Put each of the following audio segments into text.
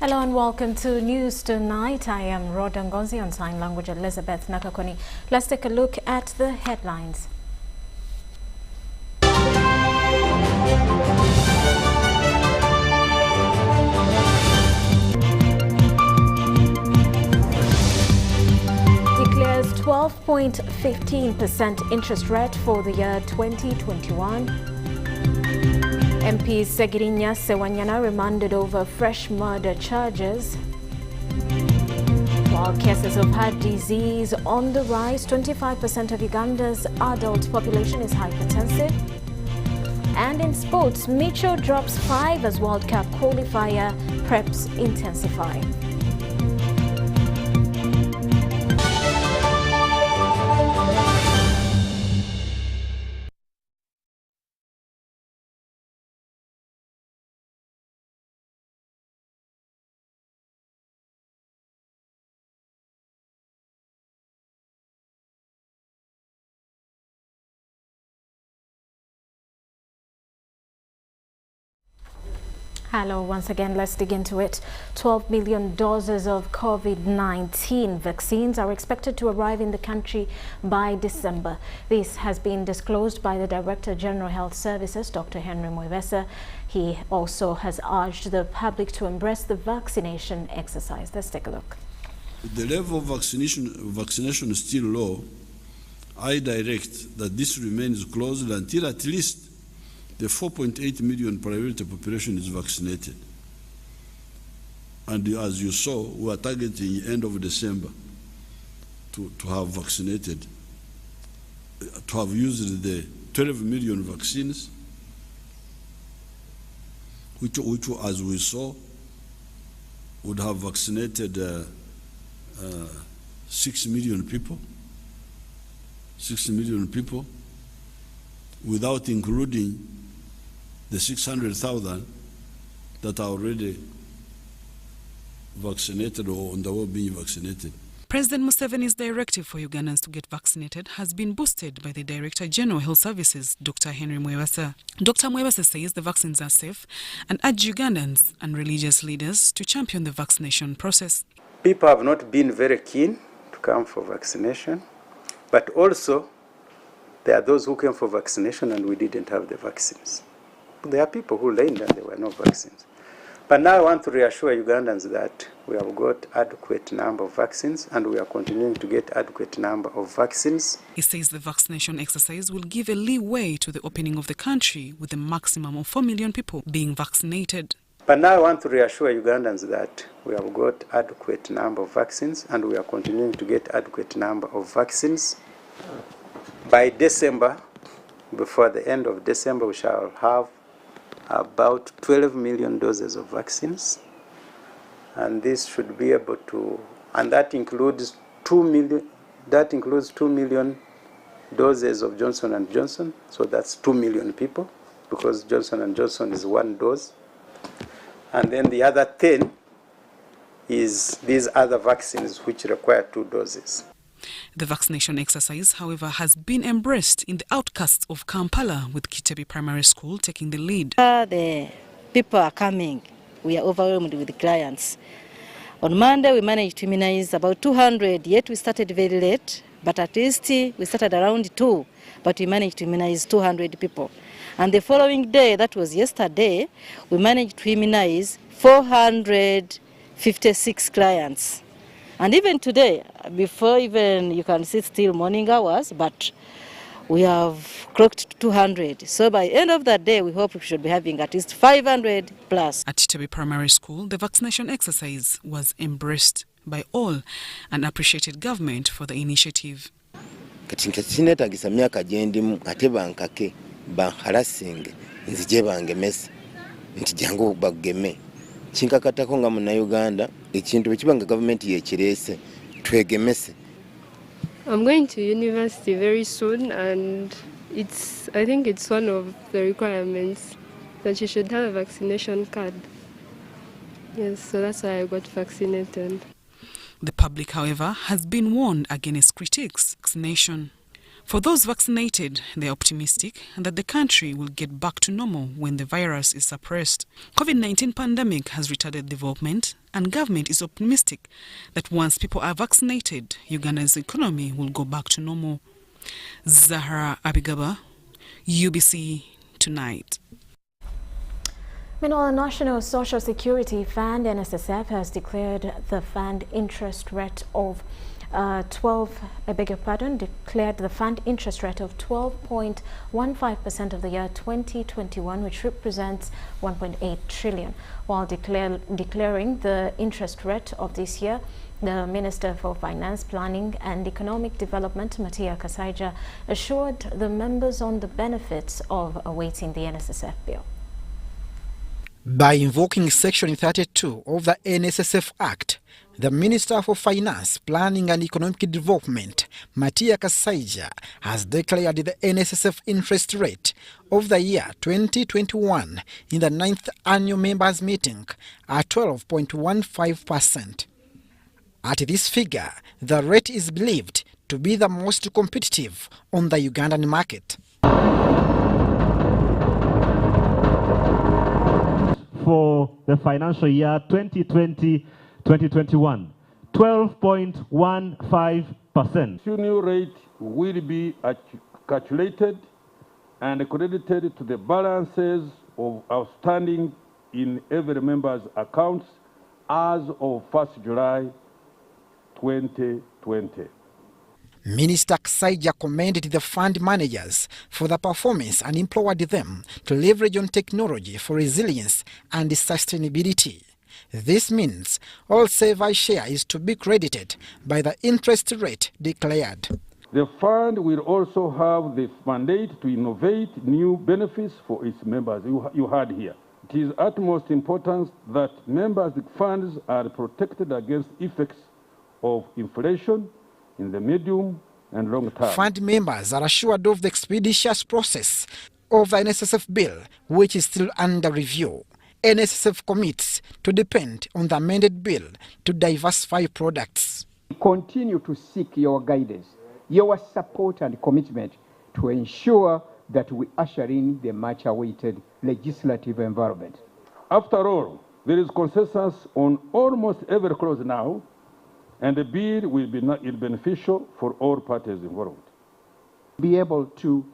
Hello and welcome to News Tonight. I am Rhoda, Ngozi, on sign language Elizabeth Nakakoni. Let's take a look at the headlines. Declares 12.15% interest rate for the year 2021. MP Segirinya Sewanyana remanded over fresh murder charges. While cases of heart disease on the rise, 25% of Uganda's adult population is hypertensive. And in sports, Mitchell drops 5 as World Cup qualifier preps intensify. Hello, once again, let's dig into it. 12 million doses of COVID-19 vaccines are expected to arrive in the country by December. This has been disclosed by the Director General Health Services, Dr. Henry Mwebesa. He also has urged the public to embrace the vaccination exercise. Let's take a look. The level of vaccination is still low. I direct that this remains closed until at least the 4.8 million priority population is vaccinated. And as you saw, we are targeting end of December to have vaccinated, to have used the 12 million vaccines, which as we saw, would have vaccinated 6 million people, without including the 600,000 that are already vaccinated or on the way being vaccinated. President Museveni's directive for Ugandans to get vaccinated has been boosted by the Director General Health Services, Dr. Henry Mwebesa. Dr. Mwebesa says the vaccines are safe and urged Ugandans and religious leaders to champion the vaccination process. People have not been very keen to come for vaccination, but also there are those who came for vaccination and we didn't have the vaccines. There are people who learned and there were no vaccines. But now I want to reassure Ugandans that we have got adequate number of vaccines and we are continuing to get adequate number of vaccines. He says the vaccination exercise will give a leeway to the opening of the country with a maximum of 4 million people being vaccinated. But now I want to reassure Ugandans that we have got adequate number of vaccines and we are continuing to get adequate number of vaccines. By December, before the end of December, we shall have about 12 million doses of vaccines, and this should be able to, and that includes 2 million doses of Johnson & Johnson, so that's 2 million people, because Johnson & Johnson is 1 dose, and then the other 10 is these other vaccines which require 2 doses. The vaccination exercise, however, has been embraced in the outcasts of Kampala, with Kitebi Primary School taking the lead. The people are coming. We are overwhelmed with the clients. On Monday, we managed to immunize about 200, yet we started very late, but at least we started around 2, but we managed to immunize 200 people. And the following day, that was yesterday, we managed to immunize 456 clients. And even today, before even you can see still morning hours, but we have clocked 200. So by the end of that day, we hope we should be having at least 500 plus. At Kitebi Primary School, the vaccination exercise was embraced by all and appreciated government for the initiative. Katinetagisa myaka gyendimu ate bankake banharasinge nzije bangemese nti jangu bageme kinkakatako nga Munnayuganda ekintu ekibanga gavumenti yekirese twegemese. I'm going to university very soon, and I think it's one of the requirements that you should have a vaccination card. Yes, so that's why I got vaccinated. The public, however, has been warned against critiques of vaccination. For those vaccinated, they are optimistic that the country will get back to normal when the virus is suppressed. COVID-19 pandemic has retarded development, and government is optimistic that once people are vaccinated, Uganda's economy will go back to normal. Zahra Abigaba, UBC Tonight. Meanwhile, the National Social Security Fund, NSSF, has declared the fund interest rate of 12.15% of the year 2021, which represents 1.8 trillion. While declaring the interest rate of this year, the Minister for Finance, Planning and Economic Development, Matia Kasaija, assured the members on the benefits of awaiting the NSSF bill. By invoking Section 32 of the NSSF Act, the Minister for Finance, Planning and Economic Development, Matia Kasaija, has declared the NSSF interest rate of the year 2021 in the 9th annual members meeting at 12.15%. At this figure, the rate is believed to be the most competitive on the Ugandan market. For the financial year 2020-2021, 12.15%. The new rate will be calculated and credited to the balances of outstanding in every member's accounts as of 1st July 2020. Minister Kasaija commended the fund managers for the performance and implored them to leverage on technology for resilience and sustainability. This means all savers' share is to be credited by the interest rate declared. The fund will also have the mandate to innovate new benefits for its members. You heard here. It is utmost important that members' funds are protected against effects of inflation in the medium and long term. Fund members are assured of the expeditious process of the NSSF bill, which is still under review. NSSF commits to depend on the amended bill to diversify products. Continue to seek your guidance, your support and commitment to ensure that we usher in the much-awaited legislative environment. After all, there is consensus on almost every clause now, and the bill will be beneficial for all parties involved. Be able to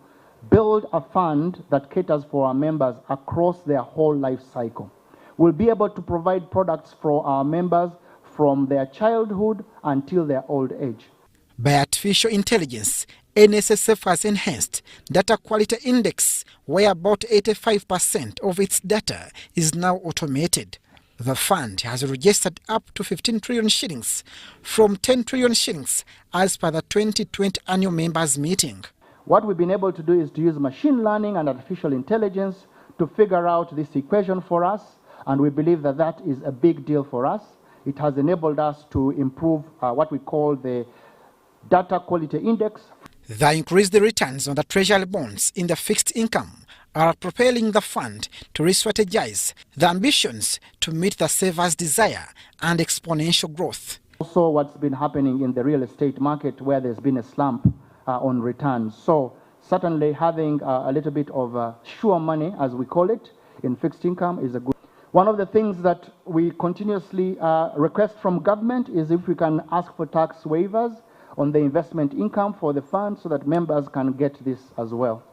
build a fund that caters for our members across their whole life cycle. We'll be able to provide products for our members from their childhood until their old age. By artificial intelligence, NSSF has enhanced data quality index, where about 85% of its data is now automated. The fund has registered up to 15 trillion shillings from 10 trillion shillings as per the 2020 annual members meeting. What we've been able to do is to use machine learning and artificial intelligence to figure out this equation for us, and we believe that that is a big deal for us. It has enabled us to improve what we call the data quality index. The increased returns on the treasury bonds in the fixed income are propelling the fund to re-strategize the ambitions to meet the savers' desire and exponential growth. Also what's been happening in the real estate market, where there's been a slump on returns. So certainly having a little bit of sure money, as we call it, in fixed income is a good. One of the things that we continuously request from government is if we can ask for tax waivers on the investment income for the fund so that members can get this as well.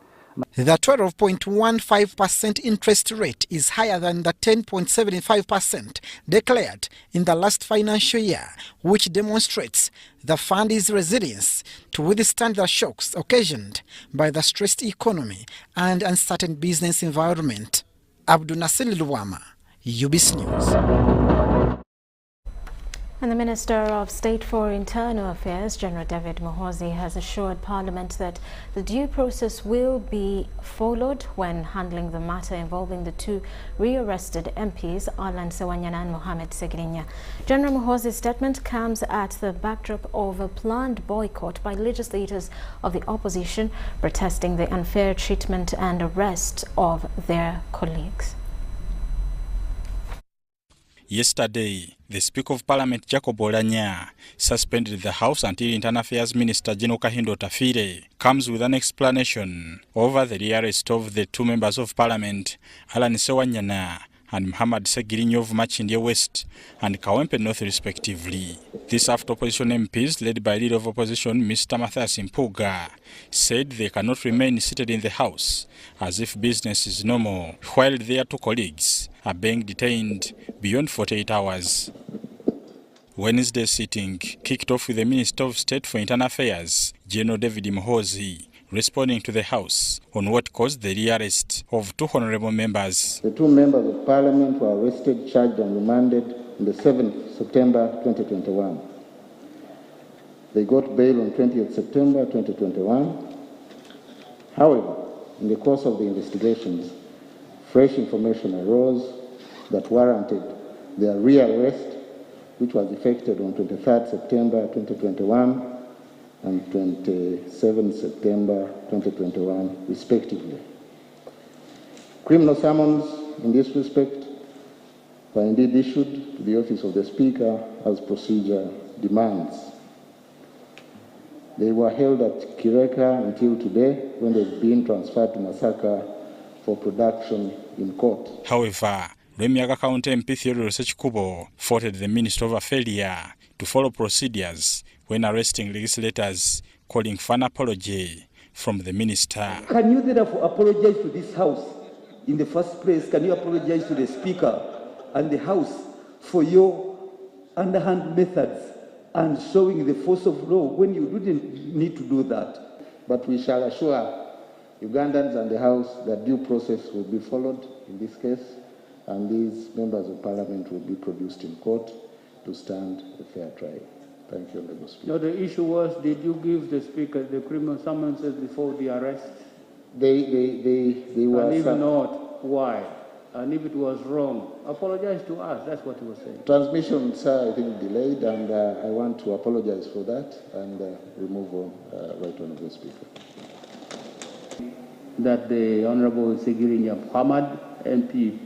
The 12.15% interest rate is higher than the 10.75% declared in the last financial year, which demonstrates the fund's resilience to withstand the shocks occasioned by the stressed economy and uncertain business environment. Abdul Nasir Luwama, UBC News. And the Minister of State for Internal Affairs, General David Ngozi, has assured Parliament that the due process will be followed when handling the matter involving the two rearrested MPs, Alan Sewanyana and Mohamed Segrinya. General Ngozi's statement comes at the backdrop of a planned boycott by legislators of the opposition protesting the unfair treatment and arrest of their colleagues. Yesterday, The Speaker of Parliament, Jacob Olanya, suspended the House until Internal Affairs Minister General Kahindo Tafire comes with an explanation over the rearrest of the two members of Parliament, Alan Sewanyana and Muhammad Segirinyo of Machindye West and Kawempe North respectively. This after opposition MPs, led by Leader of Opposition Mr. Matthias Mpuga, said they cannot remain seated in the House as if business is normal, while their two colleagues are being detained beyond 48 hours. Wednesday's sitting kicked off with the Minister of State for Internal Affairs, General David Ngozi, responding to the House on what caused the rearrest of two honorable members. The two members of Parliament were arrested, charged and remanded on the 7th September 2021. They got bail on 20th September 2021. However, in the course of the investigations, fresh information arose that warranted their rearrest, which was effected on 23rd September 2021 and 27 September 2021, respectively. Criminal summons in this respect were indeed issued to the Office of the Speaker as procedure demands. They were held at Kireka until today, when they've been transferred to Masaka for production in court. However, Remiaga County MP Theodore Sechikubo faulted the Minister of failure to follow procedures when arresting legislators, calling for an apology from the minister. Can you therefore apologize to this House in the first place? Can you apologize to the Speaker and the House for your underhand methods and showing the force of law when you didn't need to do that? But we shall assure Ugandans and the House that due process will be followed in this case, and these members of Parliament will be produced in court to stand a fair trial. Thank you, Honourable Speaker. No, the issue was, did you give the Speaker the criminal summonses before the arrest? They were. And if not, why? And if it was wrong, apologize to us. That's what he was saying. Transmission, sir, I think delayed, and I want to apologize for that and remove on, Right Honourable Speaker. That the Honourable Sigirinya Muhammad, MP,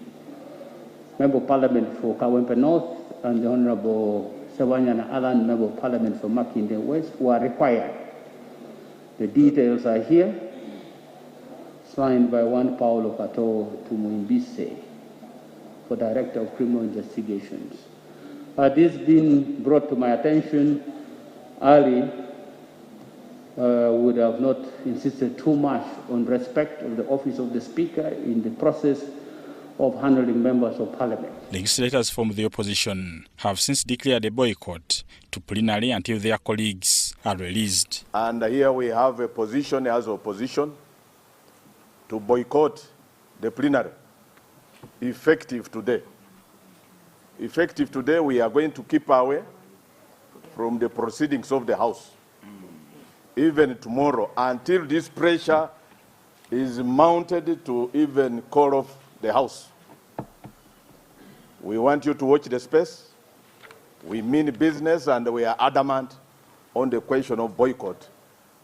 Member of Parliament for Kawempe North, and the Honourable Sewanyana Alan, Member of Parliament for Machindye West, were required. The details are here, signed by one Paulo Kato Tumuimbise for Director of Criminal Investigations. Had this been brought to my attention early, would have not insisted too much on respect of the office of the Speaker in the process of handling members of Parliament. Legislators from the opposition have since declared a boycott to plenary until their colleagues are released. And here we have a position as opposition to boycott the plenary, effective today. Effective today, we are going to keep away from the proceedings of the House, even tomorrow, until this pressure is mounted to even call off the House. We want you to watch the space. We mean business, and we are adamant on the question of boycott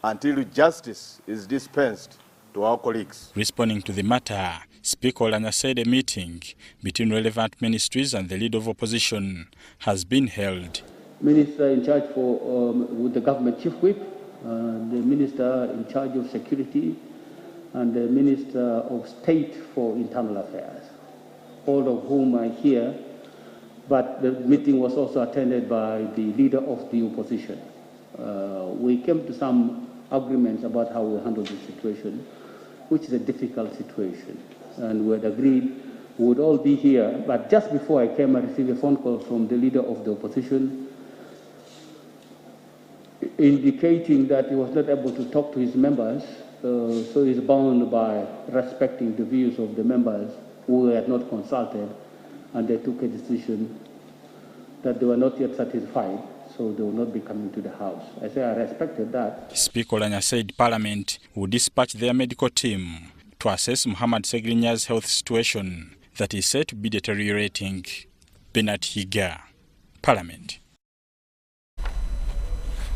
until justice is dispensed to our colleagues. Responding to the matter, Speaker Olanya said a meeting between relevant ministries and the leader of opposition has been held. Minister in charge for with the government chief whip, the minister in charge of security, and the Minister of State for Internal Affairs, all of whom are here, but the meeting was also attended by the leader of the opposition. We came to some agreements about how we handle this situation, which is a difficult situation, and we had agreed we would all be here, but just before I came, I received a phone call from the leader of the opposition indicating that he was not able to talk to his members, so he's bound by respecting the views of the members who had not consulted, and they took a decision that they were not yet satisfied, so they will not be coming to the House. I say I respected that. Speaker Olanya said Parliament will dispatch their medical team to assess Muhammad Segirinya's health situation that is said to be deteriorating. Bernard Higa, Parliament.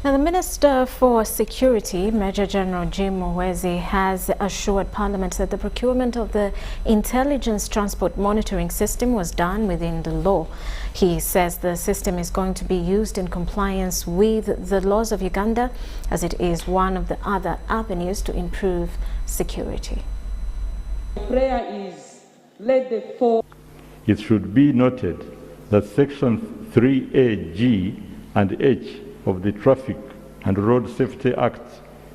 Now, the Minister for Security, Major General Jim Ngozi, has assured Parliament that the procurement of the Intelligence Transport Monitoring System was done within the law. He says the system is going to be used in compliance with the laws of Uganda, as it is one of the other avenues to improve security. Prayer is, let the four. It should be noted that Section 3A, G, and H of the Traffic and Road Safety Act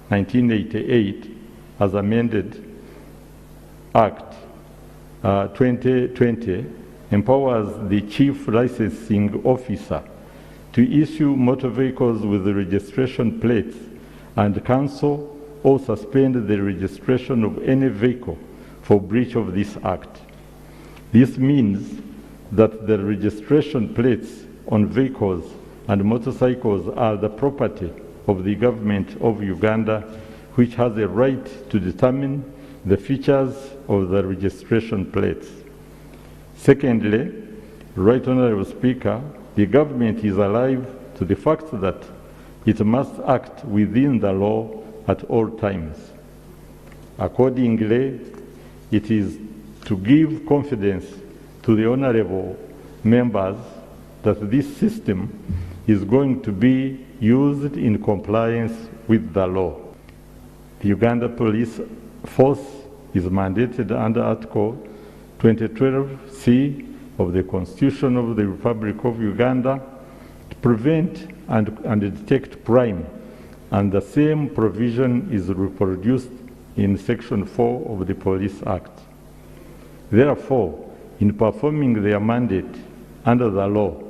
1988, as amended Act 2020, empowers the Chief Licensing Officer to issue motor vehicles with the registration plates and cancel or suspend the registration of any vehicle for breach of this Act. This means that the registration plates on vehicles and motorcycles are the property of the government of Uganda, which has a right to determine the features of the registration plates. Secondly, Right Honourable Speaker, the government is alive to the fact that it must act within the law at all times. Accordingly, it is to give confidence to the honourable members that this system is going to be used in compliance with the law. The Uganda Police Force is mandated under Article 2012C of the Constitution of the Republic of Uganda to prevent and detect crime, and the same provision is reproduced in Section 4 of the Police Act. Therefore, in performing their mandate under the law,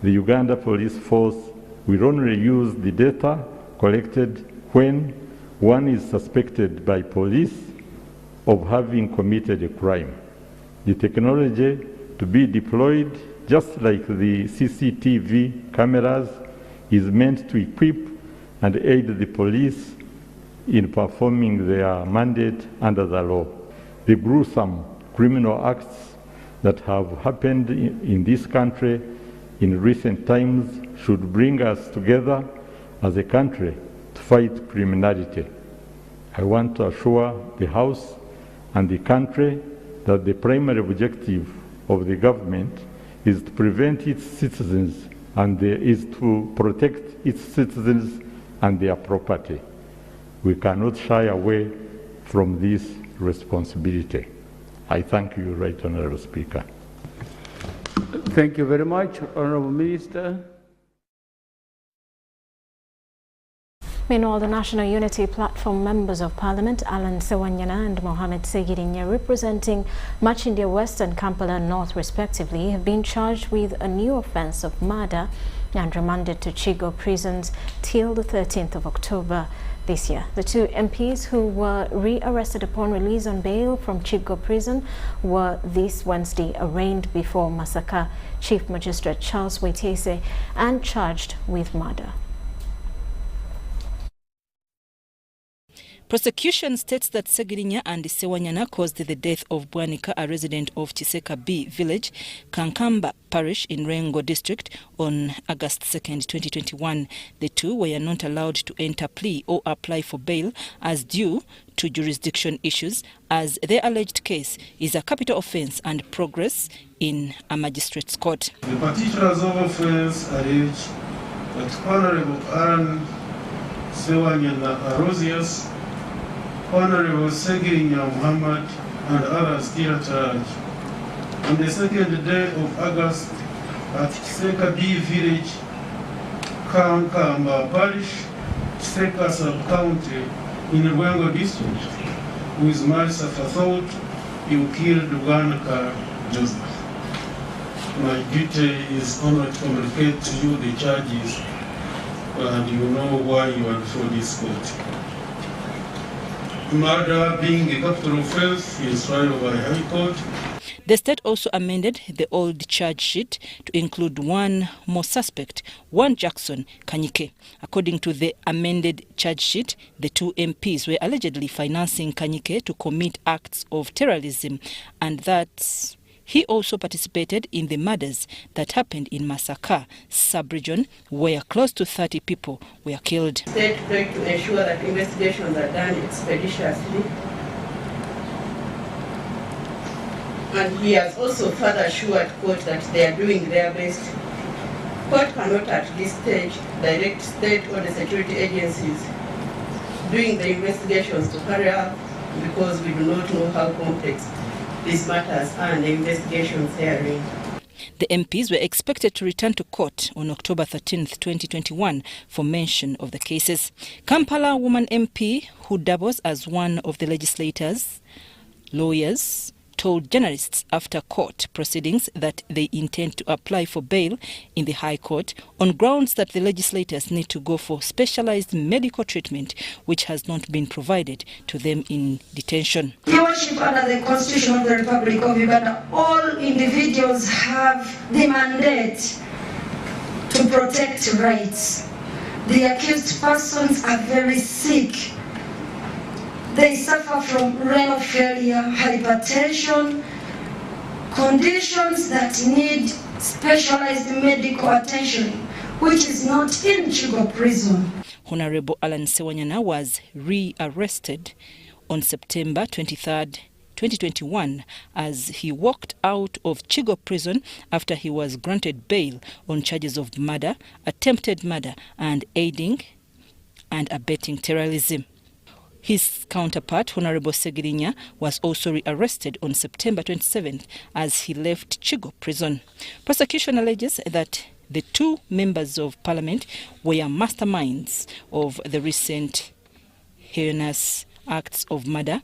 the Uganda Police Force will only use the data collected when one is suspected by police of having committed a crime. The technology to be deployed, just like the CCTV cameras, is meant to equip and aid the police in performing their mandate under the law. The gruesome criminal acts that have happened in this country in recent times should bring us together as a country to fight criminality. I want to assure the House and the country that the primary objective of the government is to prevent its citizens and is to protect its citizens and their property. We cannot shy away from this responsibility. I thank you, Right Honourable Speaker. Thank you very much, Honourable Minister. Meanwhile, the National Unity Platform members of Parliament, Alan Sewanyana and Mohamed Segirinya, representing Much India West and Kampala North respectively, have been charged with a new offence of murder and remanded to Chigo prisons till the 13th of October this year. The two MPs who were re-arrested upon release on bail from Chigo prison were this Wednesday arraigned before Masaka Chief Magistrate Charles Waitese and charged with murder. Prosecution states that Segirinya and Sewanyana caused the death of Bwanika, a resident of Chiseka B village, Kankamba Parish in Rengo district on August 2nd, 2021. The two were not allowed to enter plea or apply for bail as due to jurisdiction issues, as their alleged case is a capital offence and progress in a magistrate's court. The particulars of offence allege that Honourable Aaron Sewanyana Arosius, Honourable Segirinya Muhammad and others still at large. On the second day of August at Chiseka B village, Kankamba Parish, Chiseka sub-county in Rwengo district, with malice aforethought, you killed Bwanika Joseph. My duty is only to communicate to you the charges, and you know why you are before this court. Murder being a capital offence is tried by High Court. The state also amended the old charge sheet to include one more suspect, one Jackson Kanyike. According to the amended charge sheet, the two MPs were allegedly financing Kanyike to commit acts of terrorism, and that He also participated in the murders that happened in Masaka sub-region, where close to 30 people were killed. State trying to ensure that investigations are done expeditiously. And he has also further assured court that they are doing their best. Court cannot at this stage direct state or the security agencies doing the investigations to carry out because we do not know how complex these matters are and the investigations therein. The MPs were expected to return to court on October 13th, 2021 for mention of the cases. Kampala woman MP, who doubles as one of the legislators, lawyers, told journalists after court proceedings that they intend to apply for bail in the High Court on grounds that the legislators need to go for specialized medical treatment which has not been provided to them in detention. Your Worship, under the Constitution of the Republic of Uganda, all individuals have the mandate to protect rights. The accused persons are very sick. They suffer from renal failure, hypertension, conditions that need specialized medical attention, which is not in Chigo prison. Honorable Alan Sewanyana was re-arrested on September 23rd, 2021 as he walked out of Chigo prison after he was granted bail on charges of murder, attempted murder, and aiding and abetting terrorism. His counterpart, Honorable Sigirinya, was also rearrested on September 27th as he left Chigo prison. Prosecution alleges that the two members of parliament were masterminds of the recent heinous acts of murder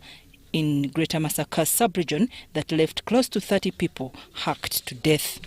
in Greater Masaka sub-region that left close to 30 people hacked to death.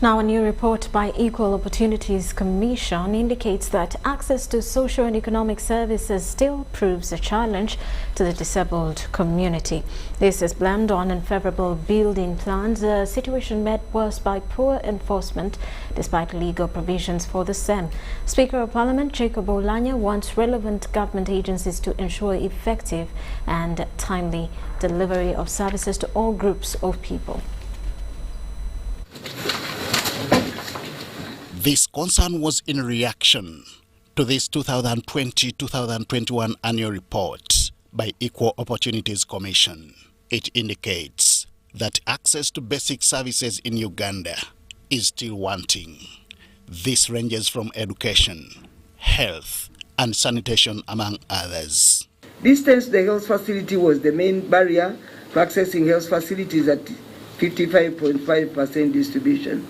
Now, a new report by Equal Opportunities Commission indicates that access to social and economic services still proves a challenge to the disabled community. This is blamed on unfavorable building plans, a situation made worse by poor enforcement despite legal provisions for the same. Speaker of Parliament Jacob Oulanyah wants relevant government agencies to ensure effective and timely delivery of services to all groups of people. This concern was in reaction to this 2020-2021 annual report by Equal Opportunities Commission. It indicates that access to basic services in Uganda is still wanting. This ranges from education, health, and sanitation, among others. Distance to the health facility was the main barrier to accessing health facilities at 55.5% distribution.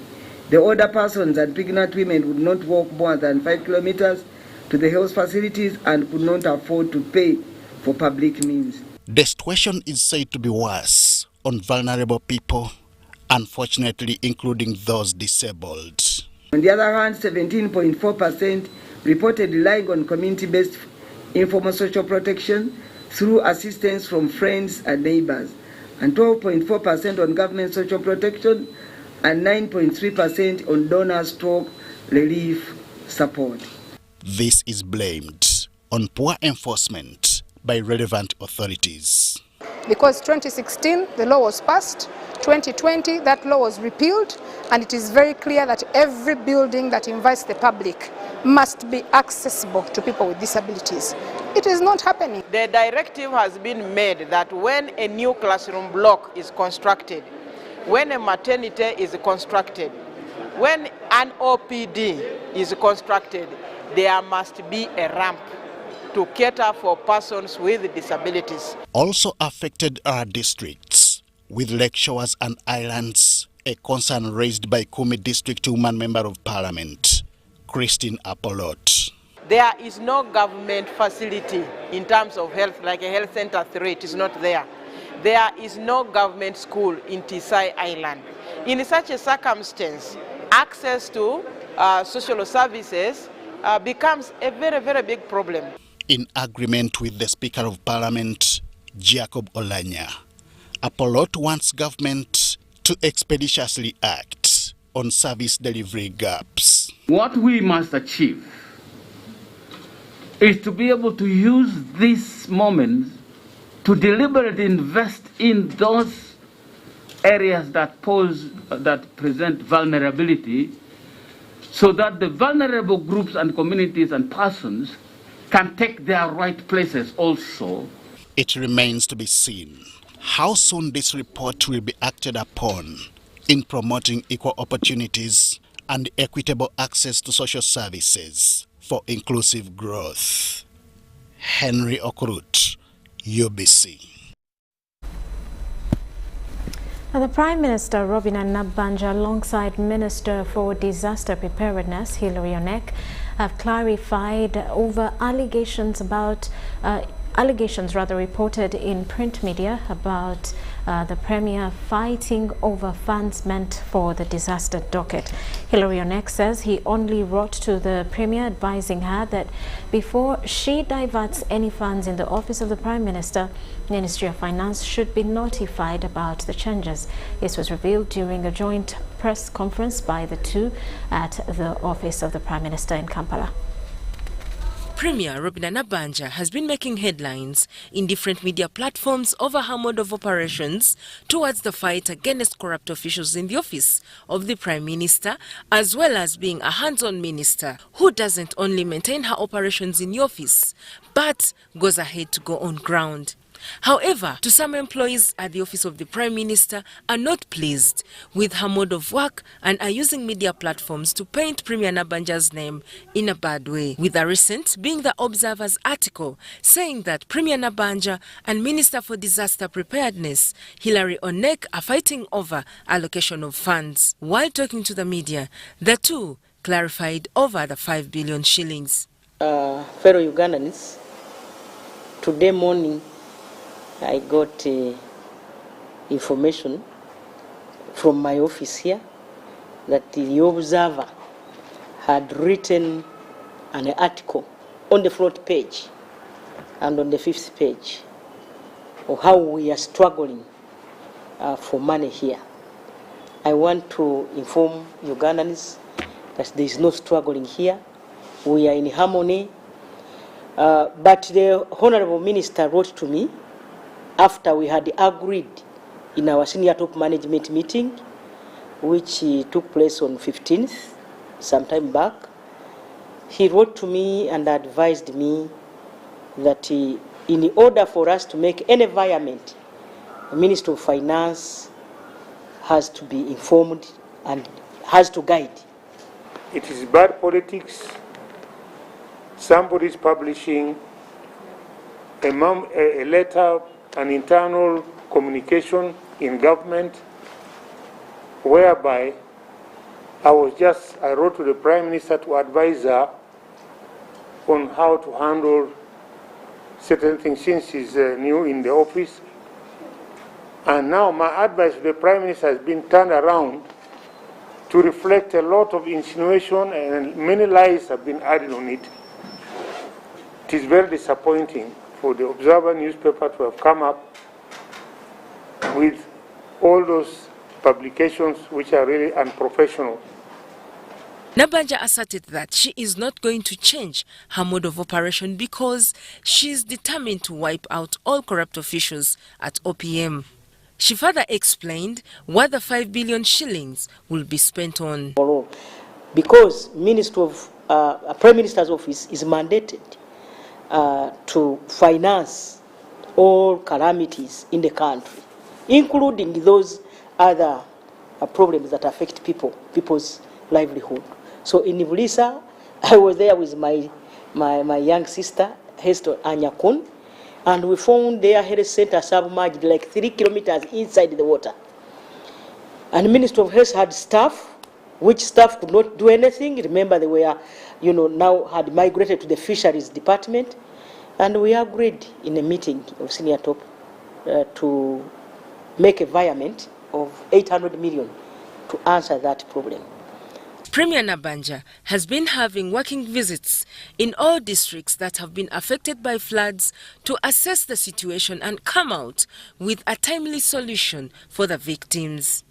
The older persons and pregnant women would not walk more than 5 kilometers to the health facilities and could not afford to pay for public means. The situation is said to be worse on vulnerable people, unfortunately including those disabled. On the other hand, 17.4% reported relying on community-based informal social protection through assistance from friends and neighbors, and 12.4% on government social protection, and 9.3% on donor-stroke relief support. This is blamed on poor enforcement by relevant authorities. Because 2016 the law was passed, 2020 that law was repealed, and it is very clear that every building that invites the public must be accessible to people with disabilities. It is not happening. The directive has been made that when a new classroom block is constructed, when a maternity is constructed, when an OPD is constructed, there must be a ramp to cater for persons with disabilities. Also affected are districts with lake shores and islands, a concern raised by Kumi District Woman Member of Parliament, Christine Apolot. There is no government facility in terms of health, like a health center 3, it is not there. There is no government school in Tisai Island. In such a circumstance, access to social services becomes a very, very big problem. In agreement with the Speaker of Parliament, Jacob Oulanyah, Apolot wants government to expeditiously act on service delivery gaps. What we must achieve is to be able to use this moment to deliberately invest in those areas that present vulnerability, so that the vulnerable groups and communities and persons can take their right places also. It remains to be seen how soon this report will be acted upon in promoting equal opportunities and equitable access to social services for inclusive growth. Henry Okurut, UBC. The Prime Minister, Robin Nabbanja, alongside Minister for Disaster Preparedness, Hilary Onek, have clarified over allegations reported in print media about the Premier fighting over funds meant for the disaster docket. Hilary Onek says he only wrote to the Premier advising her that before she diverts any funds in the office of the Prime Minister, Ministry of Finance should be notified about the changes. This was revealed during a joint press conference by the two at the office of the Prime Minister in Kampala. Premier Robin Nabbanja has been making headlines in different media platforms over her mode of operations towards the fight against corrupt officials in the office of the Prime Minister, as well as being a hands-on minister who doesn't only maintain her operations in the office, but goes ahead to go on ground. However, to some employees at the office of the Prime Minister are not pleased with her mode of work and are using media platforms to paint Premier Nabbanja's name in a bad way, with the recent being the Observer's article saying that Premier Nabbanja and Minister for Disaster Preparedness Hilary Onek are fighting over allocation of funds. While talking to the media, the two clarified over the 5 billion shillings. Fellow Ugandans, today morning I got information from my office here that the Observer had written an article on the front page and on the 5th page of how we are struggling for money here. I want to inform Ugandans that there is no struggling here. We are in harmony. But the Honorable Minister wrote to me after we had agreed in our senior top management meeting, which took place on 15th, some time back. He wrote to me and advised me that in order for us to make any environment, the Minister of Finance has to be informed and has to guide. It is bad politics. Somebody is publishing a letter, an internal communication in government, whereby I wrote to the Prime Minister to advise her on how to handle certain things since she's new in the office. And now my advice to the Prime Minister has been turned around to reflect a lot of insinuation, and many lies have been added on it. It is very disappointing for the Observer newspaper to have come up with all those publications which are really unprofessional. Nabbanja asserted that she is not going to change her mode of operation because she is determined to wipe out all corrupt officials at OPM. She further explained what the 5 billion shillings will be spent on. Because Prime Minister's office is mandated to finance all calamities in the country, including those other problems that affect people's livelihood. So in Vulisa, I was there with my young sister, Hester Anyakon, and we found their health center submerged like 3 kilometers inside the water. And the Minister of Health had staff, which staff could not do anything. Remember, they were, now had migrated to the fisheries department. And we agreed in a meeting of senior top to make a environment of 800 million to answer that problem. Premier Nabbanja has been having working visits in all districts that have been affected by floods to assess the situation and come out with a timely solution for the victims.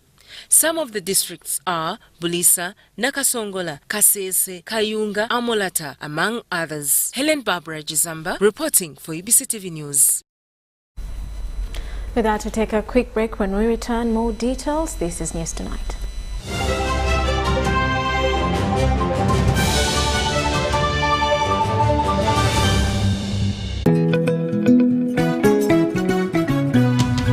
Some of the districts are Bulisa, Nakasongola, Kasese, Kayunga, Amolata, among others. Helen Barbara Jizamba reporting for UBC TV News. With that, to take a quick break. When we return, more details. This is News Tonight.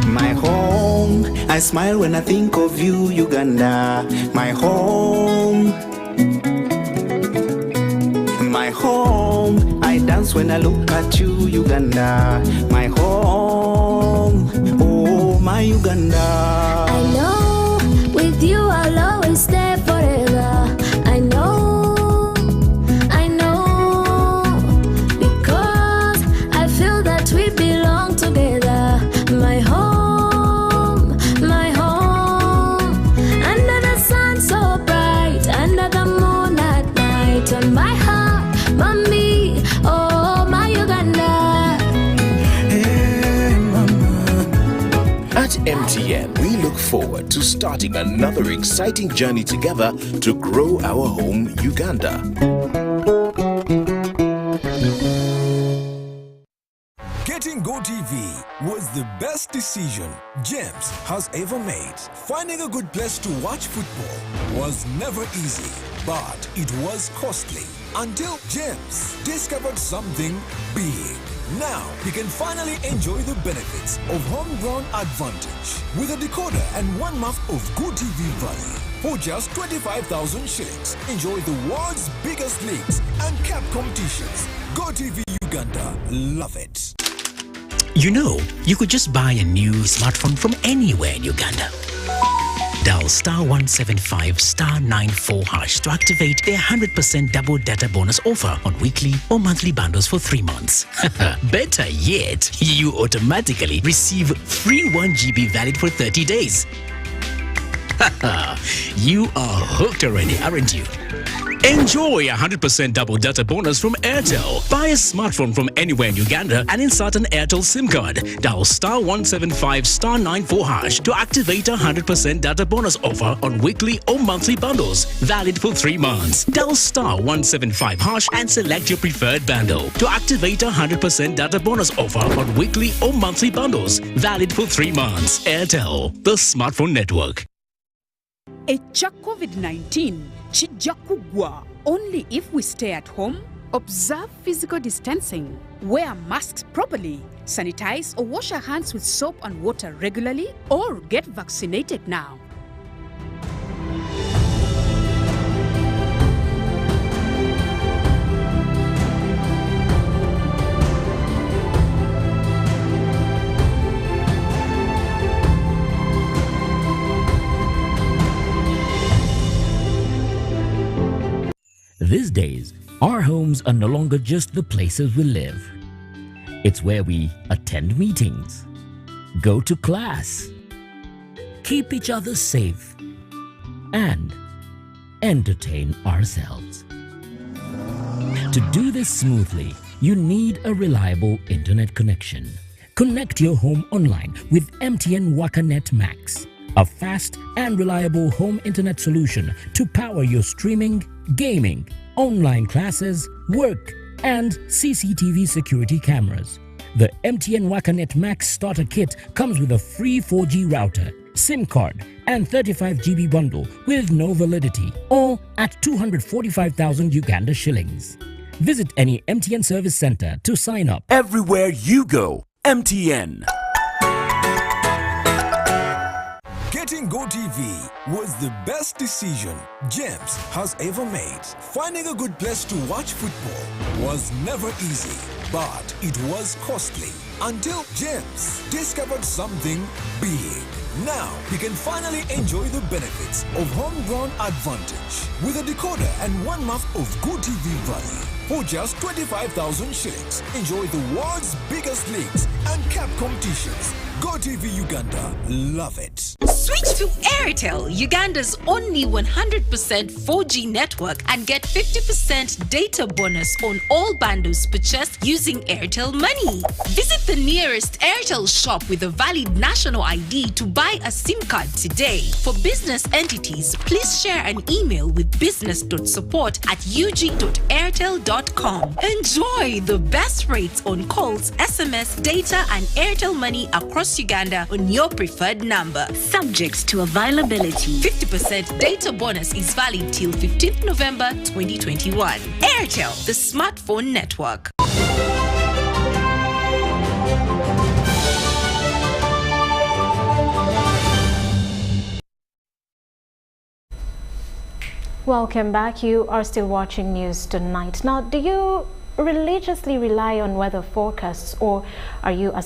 My home, I smile when I think of you, Uganda. My home. My home, I dance when I look at you, Uganda. My home, oh my Uganda. I know, with you I'll always stay forever. I know, because I feel that we belong together. My home, under the sun so bright, under the moon at night, on my heart, mommy, oh my Uganda. Hey, mama. At MTN, we look forward to starting another exciting journey together to grow our home, Uganda. Getting GoTV was the best decision James has ever made. Finding a good place to watch football was never easy, but it was costly until James discovered something big. Now he can finally enjoy the benefits of homegrown advantage with a decoder and 1 month of GoTV value. For just 25,000 shillings, enjoy the world's biggest leagues and cap competitions. GoTV Uganda, love it. You know, you could just buy a new smartphone from anywhere in Uganda. Dial *175 *94 hash to activate their 100% double data bonus offer on weekly or monthly bundles for 3 months. Better yet, you automatically receive free 1 GB valid for 30 days. You are hooked already, aren't you? Enjoy 100% double data bonus from Airtel. Buy a smartphone from anywhere in Uganda and insert an Airtel SIM card. Dial *175 *94 hash to activate a 100% data bonus offer on weekly or monthly bundles, valid for 3 months. Dial *175 hash and select your preferred bundle to activate a 100% data bonus offer on weekly or monthly bundles, valid for 3 months. Airtel, the smartphone network. Echa COVID-19 kijja kuggwa only if we stay at home, observe physical distancing, wear masks properly, sanitize or wash our hands with soap and water regularly, or get vaccinated now. These days, our homes are no longer just the places we live. It's where we attend meetings, go to class, keep each other safe, and entertain ourselves. To do this smoothly, you need a reliable internet connection. Connect your home online with MTN WakaNet Max, a fast and reliable home internet solution to power your streaming, gaming, online classes, work, and CCTV security cameras. The MTN WakaNet Max starter kit comes with a free 4G router, SIM card, and 35 GB bundle with no validity, all at 245,000 Uganda shillings. Visit any MTN service center to sign up. Everywhere you go, MTN. Getting GoTV was the best decision James has ever made. Finding a good place to watch football was never easy, but it was costly until James discovered something big. Now he can finally enjoy the benefits of homegrown advantage with a decoder and 1 month of GoTV value. For just 25,000 shillings, enjoy the world's biggest leagues and cap competitions. GoTV Uganda, love it. Switch to Airtel, Uganda's only 100% 4G network, and get 50% data bonus on all bundles purchased using Airtel Money. Visit the nearest Airtel shop with a valid national ID to buy a SIM card today. For business entities, please share an email with business.support@ug.airtel.com. Enjoy the best rates on calls, SMS, data, and Airtel Money across Uganda on your preferred number. Subject to availability. 50% data bonus is valid till 15th November 2021. Airtel, the smartphone network. Welcome back. You are still watching News Tonight. Now, do you religiously rely on weather forecasts, or are you a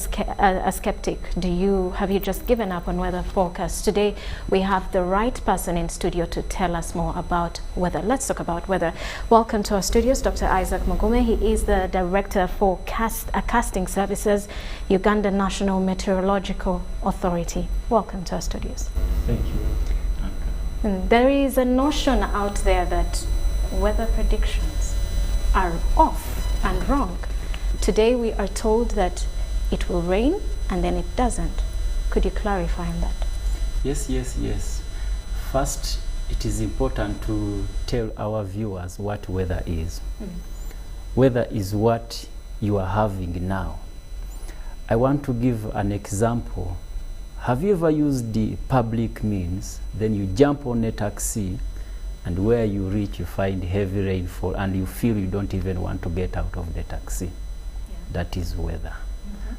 skeptic? Have you just given up on weather forecasts? Today we have the right person in studio to tell us more about weather. Let's talk about weather. Welcome to our studios, Dr. Isaac Mugume. He is the Director for Casting Services, Uganda National Meteorological Authority. Welcome to our studios. Thank you. And there is a notion out there that weather predictions are off and wrong. Today we are told that it will rain and then it doesn't. Could you clarify on that? Yes. First, it is important to tell our viewers what weather is. Weather is what you are having now. I want to give an example. Have you ever used the public means, then you jump on a taxi, and where you reach you find heavy rainfall and you feel you don't even want to get out of the taxi? That is weather.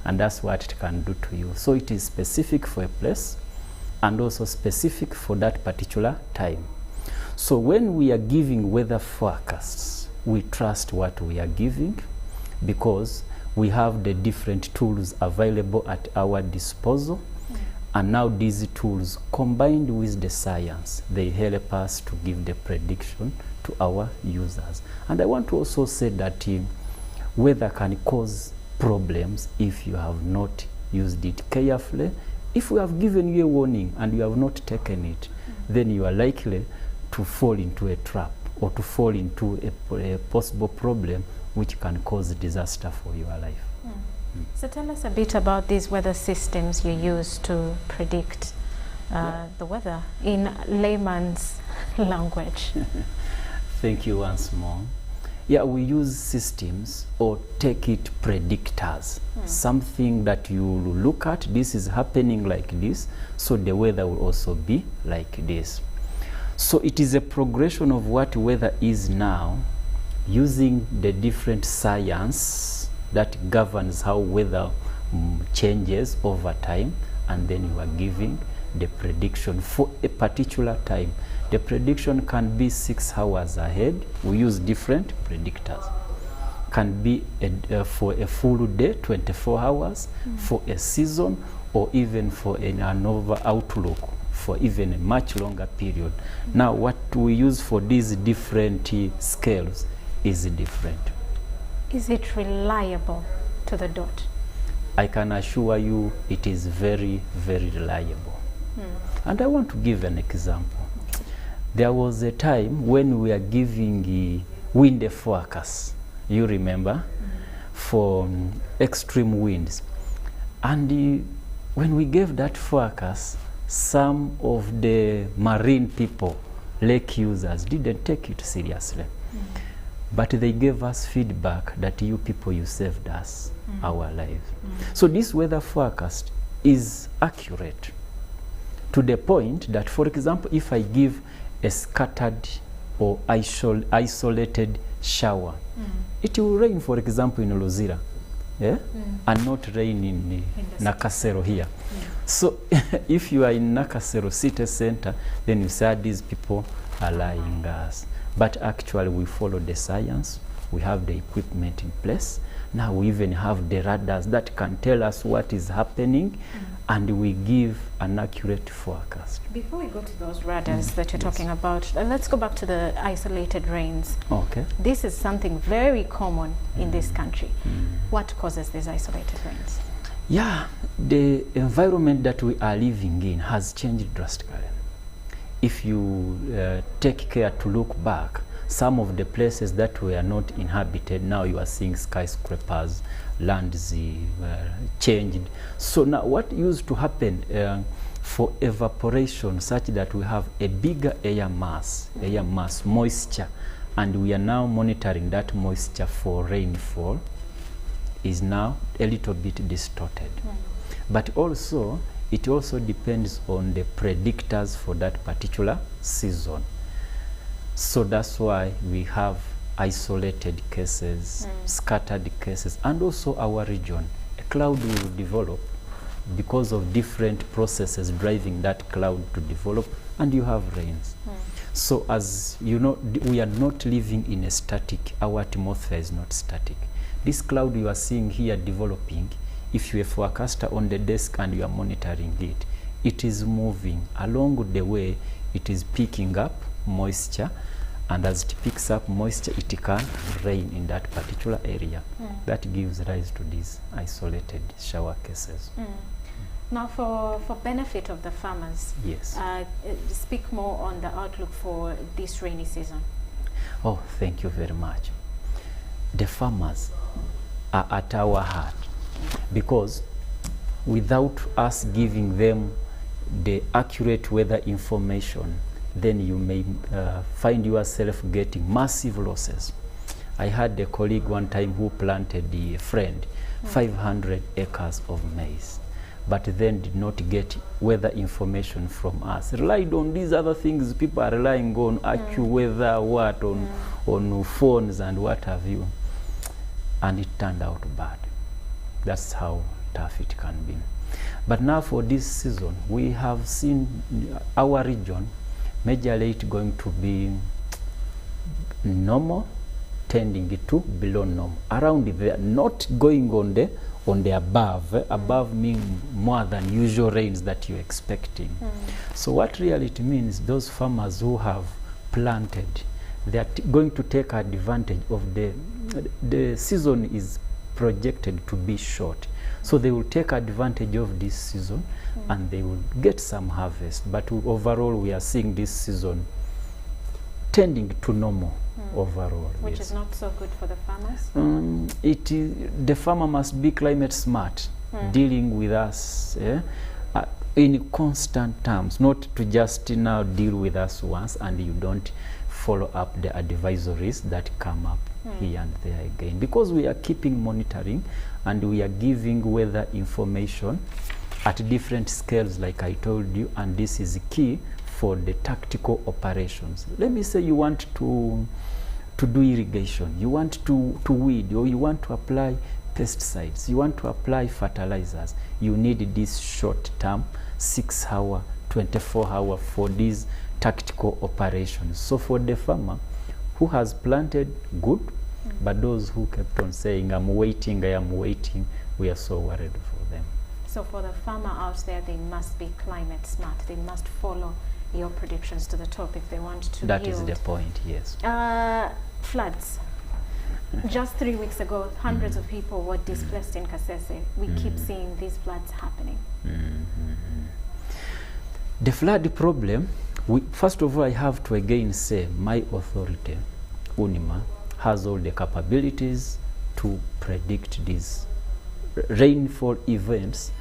And that's what it can do to you. So it is specific for a place and also specific for that particular time. So when we are giving weather forecasts, we trust what we are giving because we have the different tools available at our disposal. And now these tools, combined with the science, they help us to give the prediction to our users. And I want to also say that weather can cause problems if you have not used it carefully. If we have given you a warning and you have not taken it, then you are likely to fall into a trap or to fall into a possible problem which can cause disaster for your life. So tell us a bit about these weather systems you use to predict the weather in layman's language. Thank you once more. Yeah, we use systems, or take it predictors. Something that you look at, this is happening like this, so the weather will also be like this. So it is a progression of what weather is now, using the different science that governs how weather changes over time, and then you are giving the prediction for a particular time. The prediction can be 6 hours ahead. We use different predictors. Can be for a full day, 24 hours, for a season, or even for an ANOVA outlook for even a much longer period. Now what we use for these different scales is different. Is it reliable to the dot? I can assure you it is very, very reliable. And I want to give an example. There was a time when we are giving wind forecasts, you remember, for extreme winds. And when we gave that forecast, some of the marine people, lake users, didn't take it seriously. But they gave us feedback that you people, you saved us our lives. So this weather forecast is accurate to the point that, for example, if I give a scattered or isolated shower, it will rain, for example, in Luzira, and not rain in Nakasero here. So if you are in Nakasero city center, then you say these people are lying us. But actually we follow the science, we have the equipment in place. Now we even have the radars that can tell us what is happening, and we give an accurate forecast. Before we go to those radars that you're talking about, let's go back to the isolated rains. Okay. This is something very common in this country. What causes these isolated rains? Yeah, the environment that we are living in has changed drastically. If you take care to look back, some of the places that were not inhabited, now you are seeing skyscrapers, lands changed. So now what used to happen for evaporation, such that we have a bigger air mass, moisture, and we are now monitoring that moisture for rainfall, is now a little bit distorted. But also, it also depends on the predictors for that particular season. So that's why we have isolated cases, scattered cases, and also our region. A cloud will develop because of different processes driving that cloud to develop, and you have rains. So as you know, we are not living in a static, our atmosphere is not static. This cloud you are seeing here developing, if you're a forecaster on the desk and you are monitoring it, it is moving. Along the way, it is picking up moisture, and as it picks up moisture, it can rain in that particular area. That gives rise to these isolated shower cases. Now, for benefit of the farmers, yes, speak more on the outlook for this rainy season. Oh, thank you very much. The farmers are at our heart, because without us giving them the accurate weather information, then you may find yourself getting massive losses. I had a colleague one time who planted a friend 500 acres of maize, but then did not get weather information from us. Relied on these other things people are relying on, AccuWeather, on phones and what have you. And it turned out bad. That's how tough it can be. But now for this season, we have seen our region majorly it going to be normal, tending to below normal. Around there, not going on the above. Above means more than usual rains that you're expecting. So what really it means, those farmers who have planted, they are going to take advantage of the season is projected to be short. So they will take advantage of this season and they will get some harvest. But overall, we are seeing this season tending to normal overall. Which is not so good for the farmers? The farmer must be climate smart, dealing with us in constant terms, not to just now deal with us once and you don't follow up the advisories that come up here and there again. Because we are keeping monitoring and we are giving weather information at different scales, like I told you, and this is key for the tactical operations. Let me say you want to do irrigation, you want to weed, or you want to apply pesticides, you want to apply fertilizers. You need this short-term 6-hour, 24-hour for these tactical operations. So for the farmer who has planted, good, but those who kept on saying, I'm waiting, we are so worried for them. So for the farmer out there, they must be climate smart. They must follow your predictions to the top if they want to That yield. is the point, yes. Floods. Just 3 weeks ago, hundreds of people were displaced in Kasese. We keep seeing these floods happening. The flood problem, first of all, I have to again say my authority, UNIMA, has all the capabilities to predict these rainfall events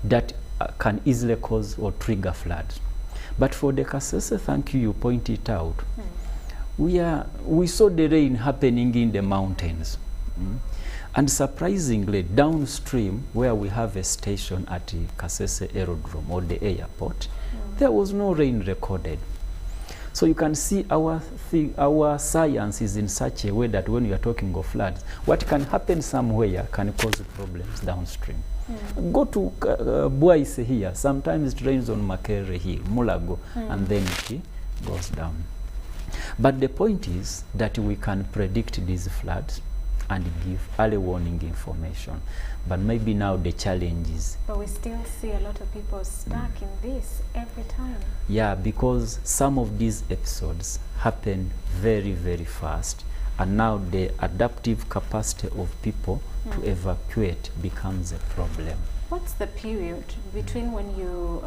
that can easily cause or trigger floods. But for the Kasese, thank you, you pointed out, we saw the rain happening in the mountains. And surprisingly, downstream, where we have a station at the Kasese Aerodrome or the airport, there was no rain recorded. So you can see our science is in such a way that when we are talking of floods, what can happen somewhere can cause problems downstream. Go to Bwaise here, sometimes it rains on Makere Hill, Mulago, and then it goes down. But the point is that we can predict these floods and give early warning information. But maybe now the challenge is... But we still see a lot of people stuck in this every time. Yeah, because some of these episodes happen very, very fast. And now the adaptive capacity of people to evacuate becomes a problem. What's the period between when you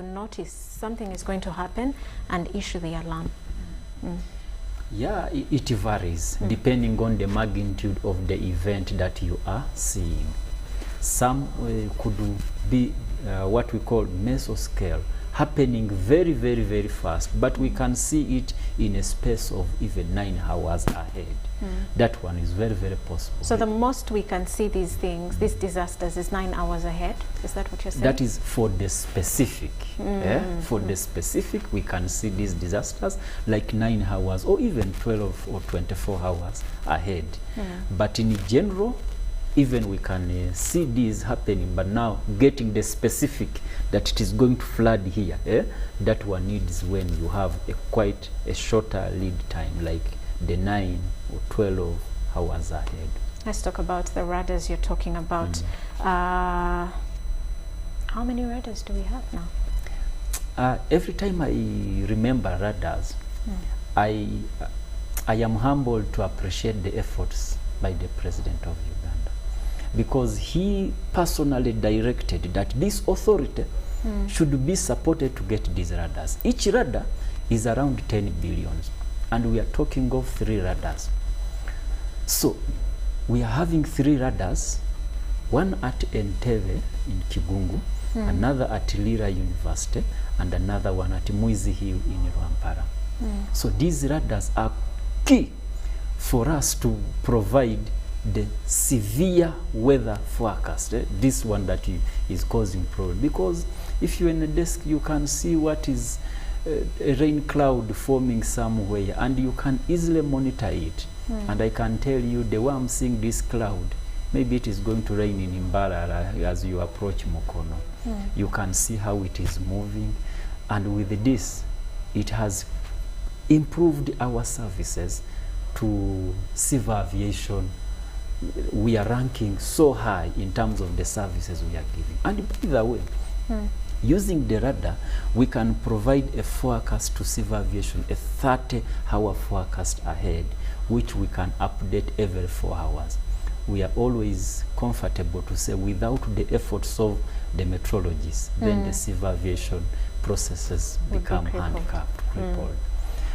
notice something is going to happen and issue the alarm? Yeah, it varies depending on the magnitude of the event that you are seeing. Some could be what we call mesoscale, happening very, very, very fast, but we can see it in a space of even 9 hours ahead. That one is very, very possible. So the most we can see these things, these disasters, is 9 hours ahead? Is that what you're saying? That is for the specific. For the specific, we can see these disasters like 9 hours or even 12 or 24 hours ahead. But in general, even we can see these happening, but now getting the specific that it is going to flood here, that one needs when you have quite a shorter lead time, like the 9 or 12 hours ahead. Let's talk about the radars you're talking about. How many radars do we have now? Every time I remember radars, I am humbled to appreciate the efforts by the President of Uganda, because he personally directed that this authority should be supported to get these radars. Each radar is around 10 billion, and we are talking of 3 radars. So we are having 3 radars, one at Entebbe in Kigungu, another at Lira University, and another one at Mwizi Hill in Rwampara. So these radars are key for us to provide the severe weather forecast, this one that is causing problem. Because if you're in a desk, you can see what is a rain cloud forming somewhere, and you can easily monitor it. And I can tell you, the way I'm seeing this cloud, maybe it is going to rain in Imbarara as you approach Mukono. You can see how it is moving, and with this, it has improved our services to civil aviation. We are ranking so high in terms of the services we are giving. And by the way, using the radar, we can provide a forecast to civil aviation, a 30-hour forecast ahead, which we can update every 4 hours. We are always comfortable to say, without the efforts of the meteorologists, then the civil aviation processes become handicapped, crippled.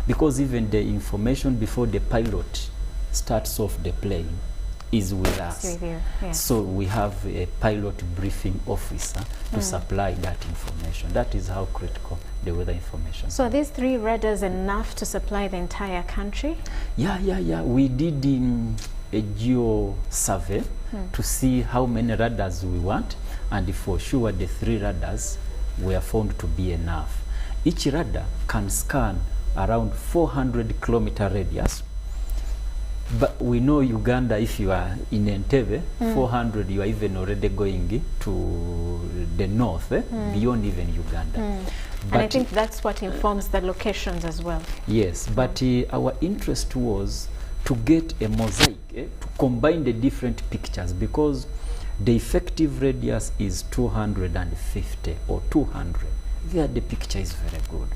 Because even the information before the pilot starts off the plane is with us. So we have a pilot briefing officer to supply that information. That is how critical the weather information is. So are these 3 radars enough to supply the entire country? Yeah. We did a geo survey to see how many radars we want, and for sure the 3 radars were found to be enough. Each radar can scan around 400 kilometer radius. But we know Uganda, if you are in Entebbe, 400, you are even already going to the north, beyond even Uganda. But and I think that's what informs the locations as well. Yes, but our interest was to get a mosaic, to combine the different pictures, because the effective radius is 250 or 200. There the picture is very good.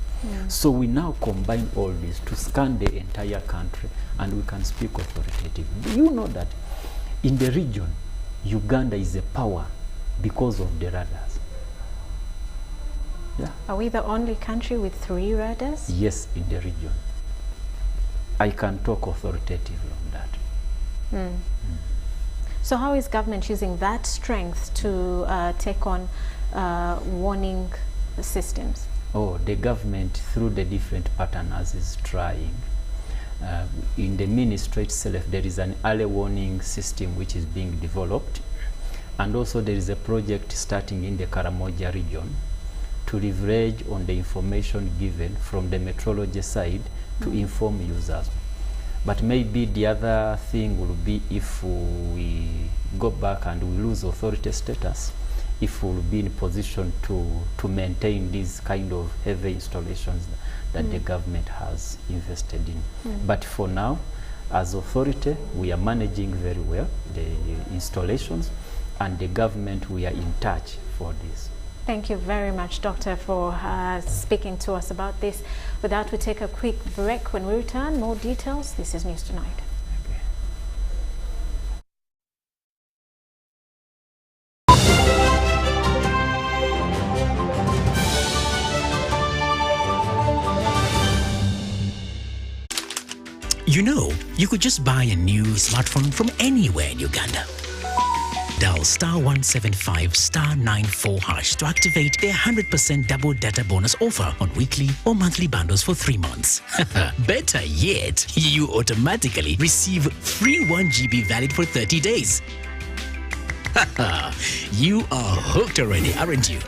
So we now combine all this to scan the entire country, and we can speak authoritatively. Do you know that in the region, Uganda is a power because of the radars? Yeah. Are we the only country with 3 radars? Yes, in the region. I can talk authoritatively on that. So how is government using that strength to take on warning systems? Oh, the government, through the different partners, is trying. In the ministry itself, there is an early warning system which is being developed. And also there is a project starting in the Karamoja region to leverage on the information given from the meteorology side to inform users. But maybe the other thing will be, if we go back and we lose authority status, if we'll be in position to maintain these kind of heavy installations that the government has invested in. But for now, as authority, we are managing very well the installations, and the government, we are in touch for this. Thank you very much, Doctor, for speaking to us about this. With that, we take a quick break. When we return, more details. This is News Tonight. You know, you could just buy a new smartphone from anywhere in Uganda. Dial *175 *94 hash to activate their 100% double data bonus offer on weekly or monthly bundles for 3 months. Better yet, you automatically receive free 1 GB valid for 30 days. You are hooked already, aren't you?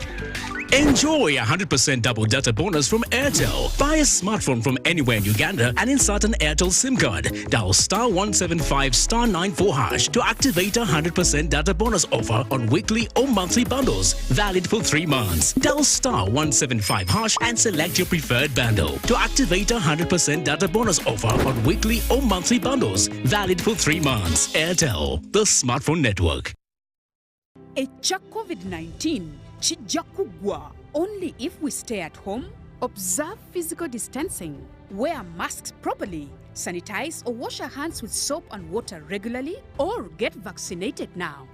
Enjoy 100% double data bonus from Airtel. Buy a smartphone from anywhere in Uganda and insert an Airtel SIM card. Dial *175 *94 hash to activate a 100% data bonus offer on weekly or monthly bundles, valid for 3 months. Dial *175 hash and select your preferred bundle to activate a 100% data bonus offer on weekly or monthly bundles, valid for 3 months. Airtel, the smartphone network. Echa COVID-19 kijja kuggwa only if we stay at home, observe physical distancing, wear masks properly, sanitize or wash our hands with soap and water regularly, or get vaccinated now.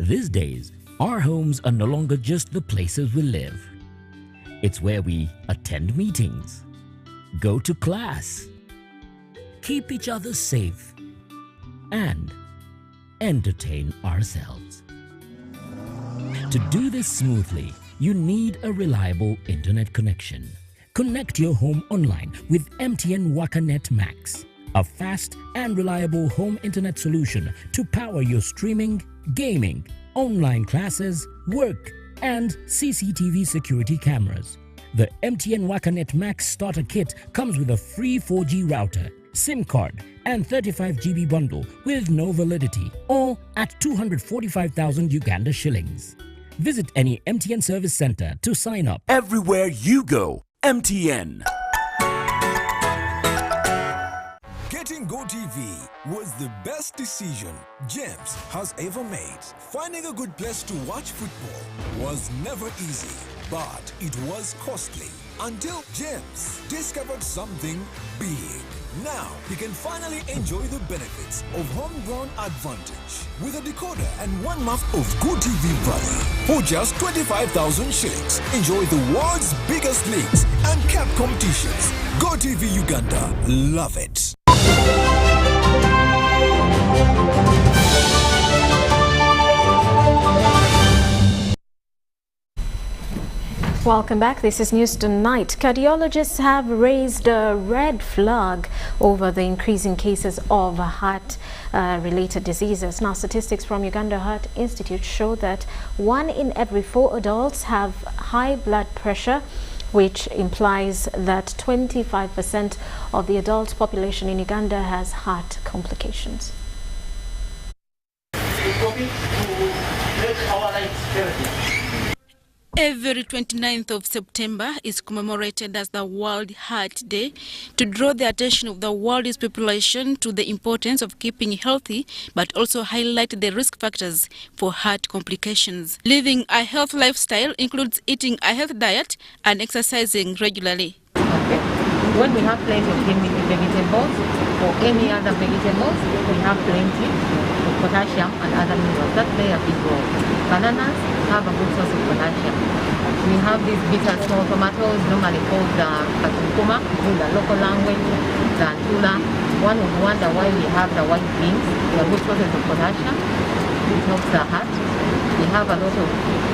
These days, our homes are no longer just the places we live. It's where we attend meetings, go to class, keep each other safe, and entertain ourselves. To do this smoothly, you need a reliable internet connection. Connect your home online with MTN WakaNet Max, a fast and reliable home internet solution to power your streaming, gaming, online classes, work, and CCTV security cameras. The MTN WakaNet Max starter kit comes with a free 4G router, SIM card, and 35 GB bundle with no validity, all at 245,000 Uganda shillings. Visit any MTN service center to sign up. Everywhere you go, MTN. Getting GoTV was the best decision James has ever made. Finding a good place to watch football was never easy, but it was costly. Until James discovered something big. Now he can finally enjoy the benefits of homegrown advantage with a decoder and 1 month of GoTV value for just 25,000 shillings. Enjoy the world's biggest leagues and cap competitions. GoTV Uganda, love it. Welcome back. This is News Tonight. Cardiologists have raised a red flag over the increasing cases of heart-related diseases. Now, statistics from Uganda Heart Institute show that 1 in every 4 adults have high blood pressure, which implies that 25% of the adult population in Uganda has heart complications. Every 29th of September is commemorated as the World Heart Day to draw the attention of the world's population to the importance of keeping healthy, but also highlight the risk factors for heart complications. Living a healthy lifestyle includes eating a healthy diet and exercising regularly. Okay. When we have plenty of vegetables or any other vegetables, we have plenty of potassium and other minerals that play a big role. Bananas have a good source of potassium. We have these bitter small tomatoes, normally called katukuma in the local language, the antula. One would wonder why we have the white beans. They are good sources of potassium. It helps the heart. We have a lot of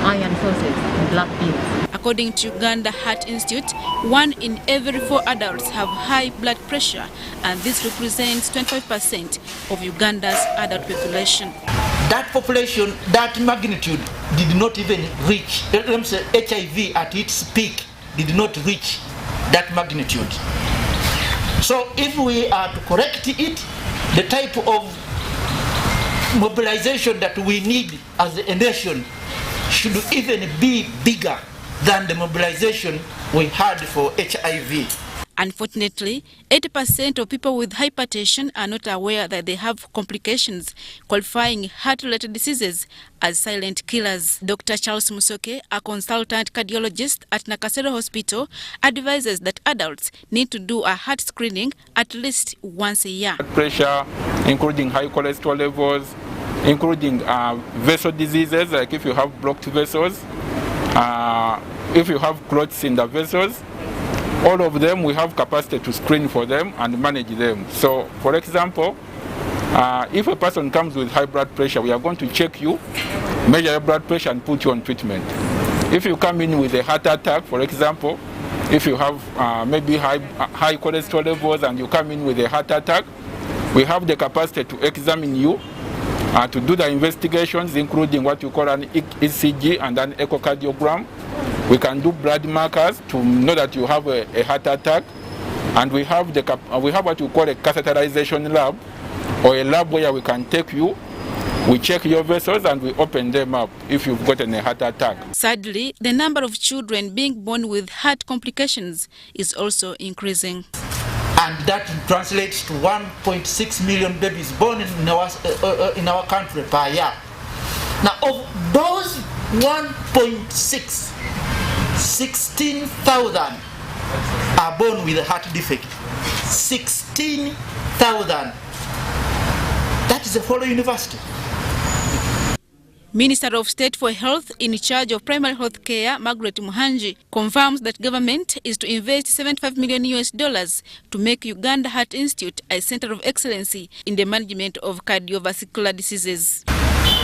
iron sources in black beans. According to Uganda Heart Institute, 1 in every 4 adults have high blood pressure, and this represents 25% of Uganda's adult population. That population, that magnitude, did not even reach, let me say HIV at its peak, did not reach that magnitude. So if we are to correct it, the type of mobilization that we need as a nation should even be bigger than the mobilization we had for HIV. Unfortunately, 80% of people with hypertension are not aware that they have complications, qualifying heart-related diseases as silent killers. Dr. Charles Musoke, a consultant cardiologist at Nakasero Hospital, advises that adults need to do a heart screening at least once a year. Blood pressure, including high cholesterol levels, including vessel diseases, like if you have blocked vessels, if you have clots in the vessels, all of them we have capacity to screen for them and manage them. So, for example, if a person comes with high blood pressure, we are going to check you, measure your blood pressure and put you on treatment. If you come in with a heart attack, for example, if you have maybe high cholesterol levels and you come in with a heart attack, we have the capacity to examine you, to do the investigations, including what you call an ECG and an echocardiogram. We can do blood markers to know that you have a heart attack, and we have what you call a catheterization lab, or a lab where we can take you, we check your vessels and we open them up if you've gotten a heart attack. Sadly, the number of children being born with heart complications is also increasing. And that translates to 1.6 million babies born in our country per year. Now, of those 1.6, 16,000 are born with a heart defect. 16,000. That is a whole university. Minister of State for Health in charge of primary health care, Margaret Muhanji, confirms that government is to invest $75 million to make Uganda Heart Institute a center of excellence in the management of cardiovascular diseases.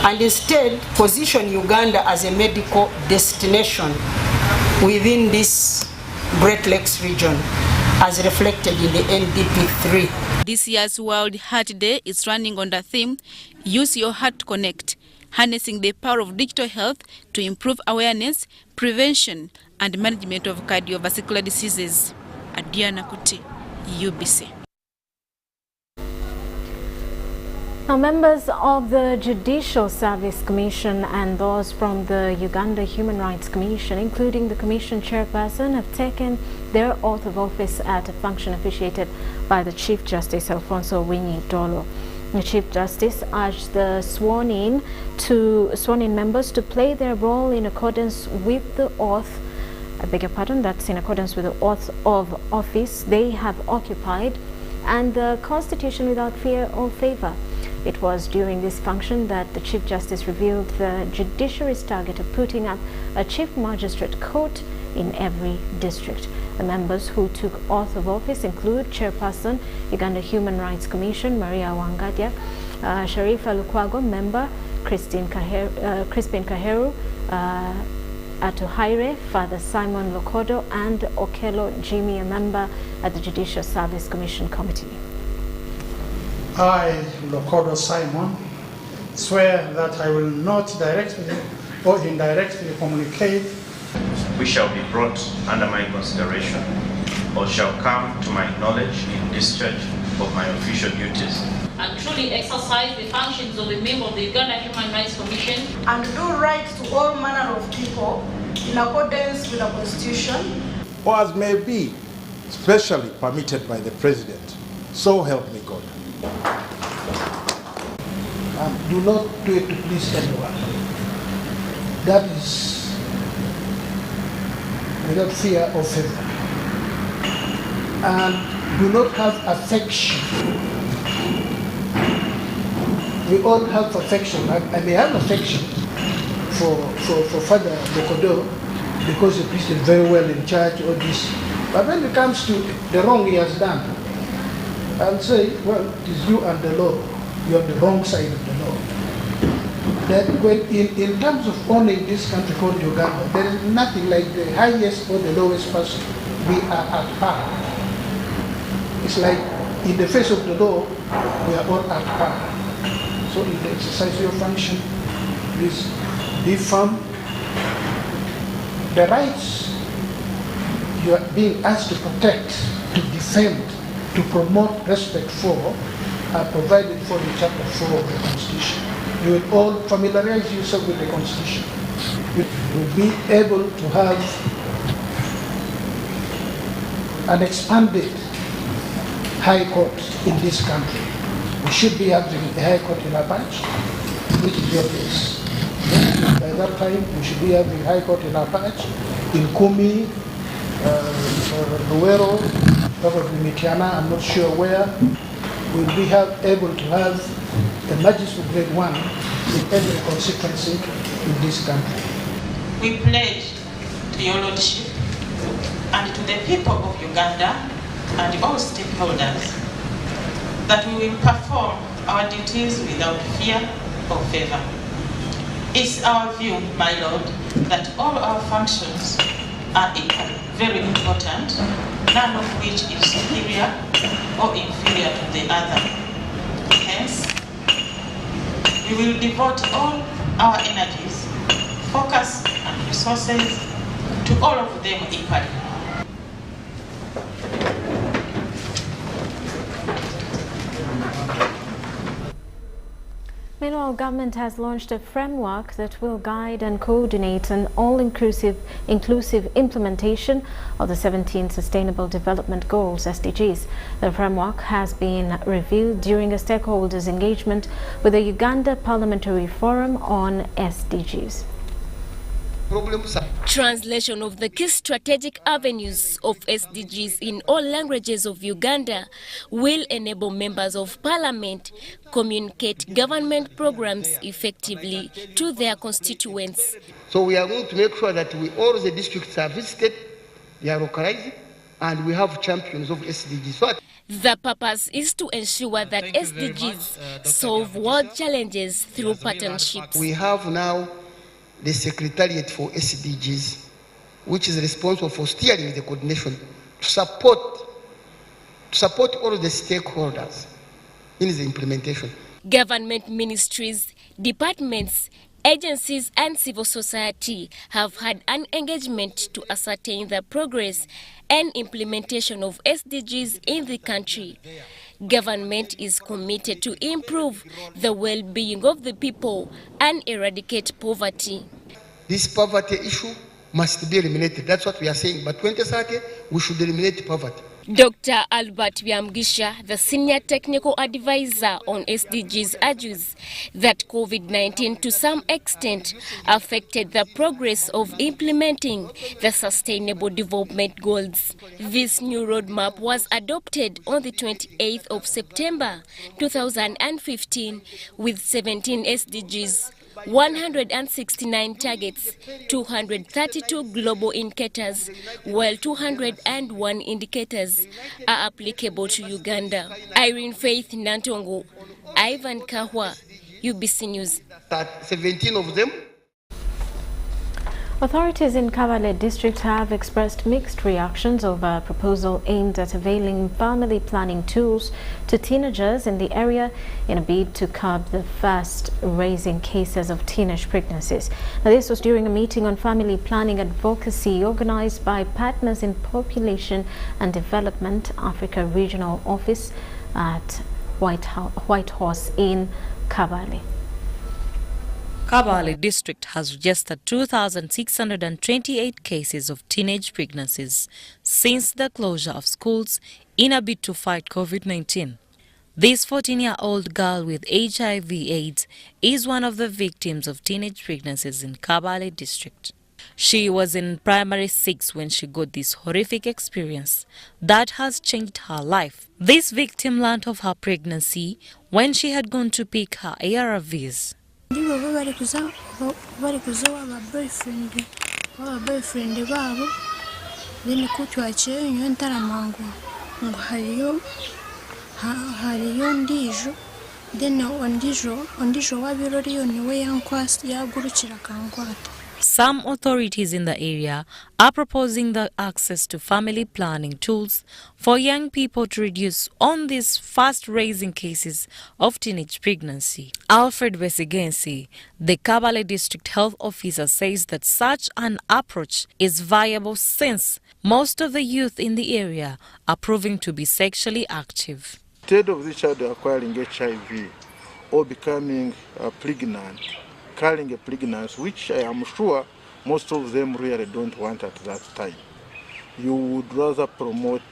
And instead position Uganda as a medical destination within this Great Lakes region, as reflected in the NDP 3. This year's World Heart Day is running on the theme, Use Your Heart to Connect, harnessing the power of digital health to improve awareness, prevention, and management of cardiovascular diseases. Adiana Kuti, UBC. Now, members of the Judicial Service Commission and those from the Uganda Human Rights Commission, including the Commission chairperson, have taken their oath of office at a function officiated by the Chief Justice Alfonso Winyi Dolo. The Chief Justice urged the sworn-in members to play their role in accordance with the oath, that's in accordance with the oath of office they have occupied and the Constitution without fear or favor. It was during this function that the Chief Justice revealed the judiciary's target of putting up a Chief Magistrate Court in every district. The members who took oath of office include Chairperson, Uganda Human Rights Commission, Maria Wangadia, Sharifa Lukwago, Member, Crispin Kaheru, Atuhaire, Father Simon Lokodo, and Okelo Jimmy, a member at the Judicial Service Commission Committee. I, Lokodo Simon, swear that I will not directly or indirectly communicate which shall be brought under my consideration or shall come to my knowledge in discharge of my official duties. And truly exercise the functions of a member of the Uganda Human Rights Commission. And do right to all manner of people in accordance with the Constitution. or as may be specially permitted by the President. So help me God. Do not do it to please anyone. That is without fear or favor. And do not have affection. We all have affection. I may have affection for Father Lokodo because the priest is very well in charge or this. But when it comes to the wrong he has done, I'll say, well, it is you and the law. You're on the wrong side of the law. That when in terms of owning this country called Uganda, there is nothing like the highest or the lowest person. We are at par. It's like in the face of the law, we are all at par. So in the exercise of your function, please be firm. The rights you are being asked to protect, to defend, to promote respect for, are provided for in Chapter 4 of the Constitution. You will all familiarize yourself with the Constitution. You will be able to have an expanded high court in this country. We should be having a high court in Apache, which is your place. By that time, we should be having a high court in Apache, in Kumi, Luero, probably Mitiana, I'm not sure where. Will we able to have a magistrate grade 1 in every constituency in this country? We pledge to your Lordship and to the people of Uganda and all stakeholders that we will perform our duties without fear or favor. It's our view, my Lord, that all our functions are equal, very important, none of which is superior or inferior to the other. Hence, we will devote all our energies, focus and resources to all of them equally. Meanwhile, government has launched a framework that will guide and coordinate an all-inclusive implementation of the 17 Sustainable Development Goals, SDGs. The framework has been reviewed during a stakeholders' engagement with the Uganda Parliamentary Forum on SDGs. Translation of the key strategic avenues of SDGs in all languages of Uganda will enable members of parliament communicate government programs effectively to their constituents. So we are going to make sure that all the districts are visited, they are localized, and we have champions of SDGs. So the purpose is to ensure that SDGs solve world challenges through partnerships. We have now the Secretariat for SDGs, which is responsible for steering the coordination to support all the stakeholders in the implementation. Government ministries, departments, agencies and civil society have had an engagement to ascertain the progress and implementation of SDGs in the country. Government is committed to improve the well-being of the people and eradicate poverty. This poverty issue must be eliminated. That's what we are saying. By 2030, we should eliminate poverty. Dr. Albert Byamgisha, the Senior Technical Advisor on SDGs, argues that COVID-19 to some extent affected the progress of implementing the Sustainable Development Goals. This new roadmap was adopted on the 28th of September 2015 with 17 SDGs, 169 targets, 232 global indicators, while 201 indicators are applicable to Uganda. Irene Faith Nantongo, Ivan Kahwa, UBC News. 17 of them. Authorities in Kabale district have expressed mixed reactions over a proposal aimed at availing family planning tools to teenagers in the area in a bid to curb the fast rising cases of teenage pregnancies. Now, this was during a meeting on family planning advocacy organized by Partners in Population and Development Africa Regional Office at White Horse in Kabale. Kabale district has registered 2,628 cases of teenage pregnancies since the closure of schools in a bid to fight COVID-19. This 14-year-old girl with HIV/AIDS is one of the victims of teenage pregnancies in Kabale district. She was in primary 6 when she got this horrific experience that has changed her life. This victim learned of her pregnancy when she had gone to pick her ARVs. Ndibo bari kuzawa aba boyfriend babo then kutwache nyo ntaramango ngo hariyo ndijo then ondijo wabirori yo niwe yankwasi yagurukira kankwata. Some authorities in the area are proposing the access to family planning tools for young people to reduce on these fast-rising cases of teenage pregnancy. Alfred Wesigensi, the Kabale District Health Officer, says that such an approach is viable since most of the youth in the area are proving to be sexually active. Instead of the child acquiring HIV or becoming pregnant, carrying a pregnancy, which I am sure most of them really don't want at that time. you would rather promote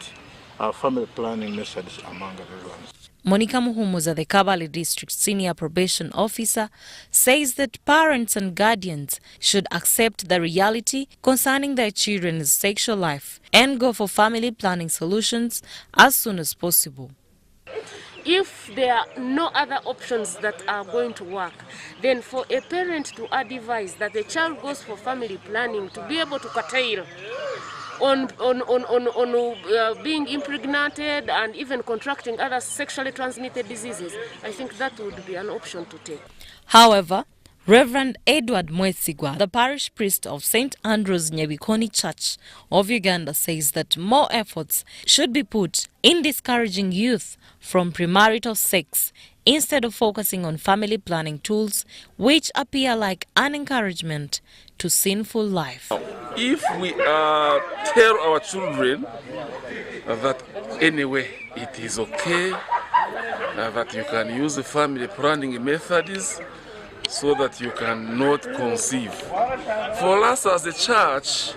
family planning methods among everyone. Monica Muhumuza, the Kabale District Senior Probation Officer, says that parents and guardians should accept the reality concerning their children's sexual life and go for family planning solutions as soon as possible. If there are no other options that are going to work, then for a parent to advise that the child goes for family planning to be able to curtail on being impregnated and even contracting other sexually transmitted diseases, I think that would be an option to take. However, Reverend Edward Mwesigwa, the parish priest of St. Andrew's Nakakoni Church of Uganda, says that more efforts should be put in discouraging youth from premarital sex instead of focusing on family planning tools which appear like an encouragement to sinful life. If we tell our children that anyway it is okay, that you can use the family planning methods so that you cannot conceive. For us as a church,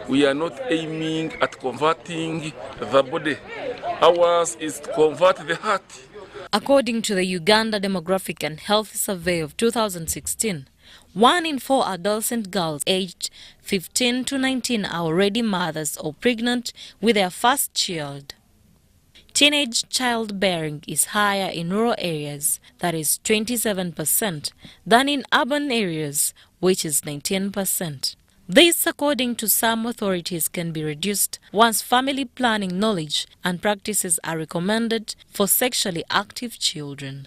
we are not aiming at converting the body. Ours is to convert the heart. According to the Uganda Demographic and Health Survey of 2016, 1 in 4 adolescent girls aged 15 to 19 are already mothers or pregnant with their first child. Teenage childbearing is higher in rural areas, that is 27%, than in urban areas, which is 19%. This, according to some authorities, can be reduced once family planning knowledge and practices are recommended for sexually active children.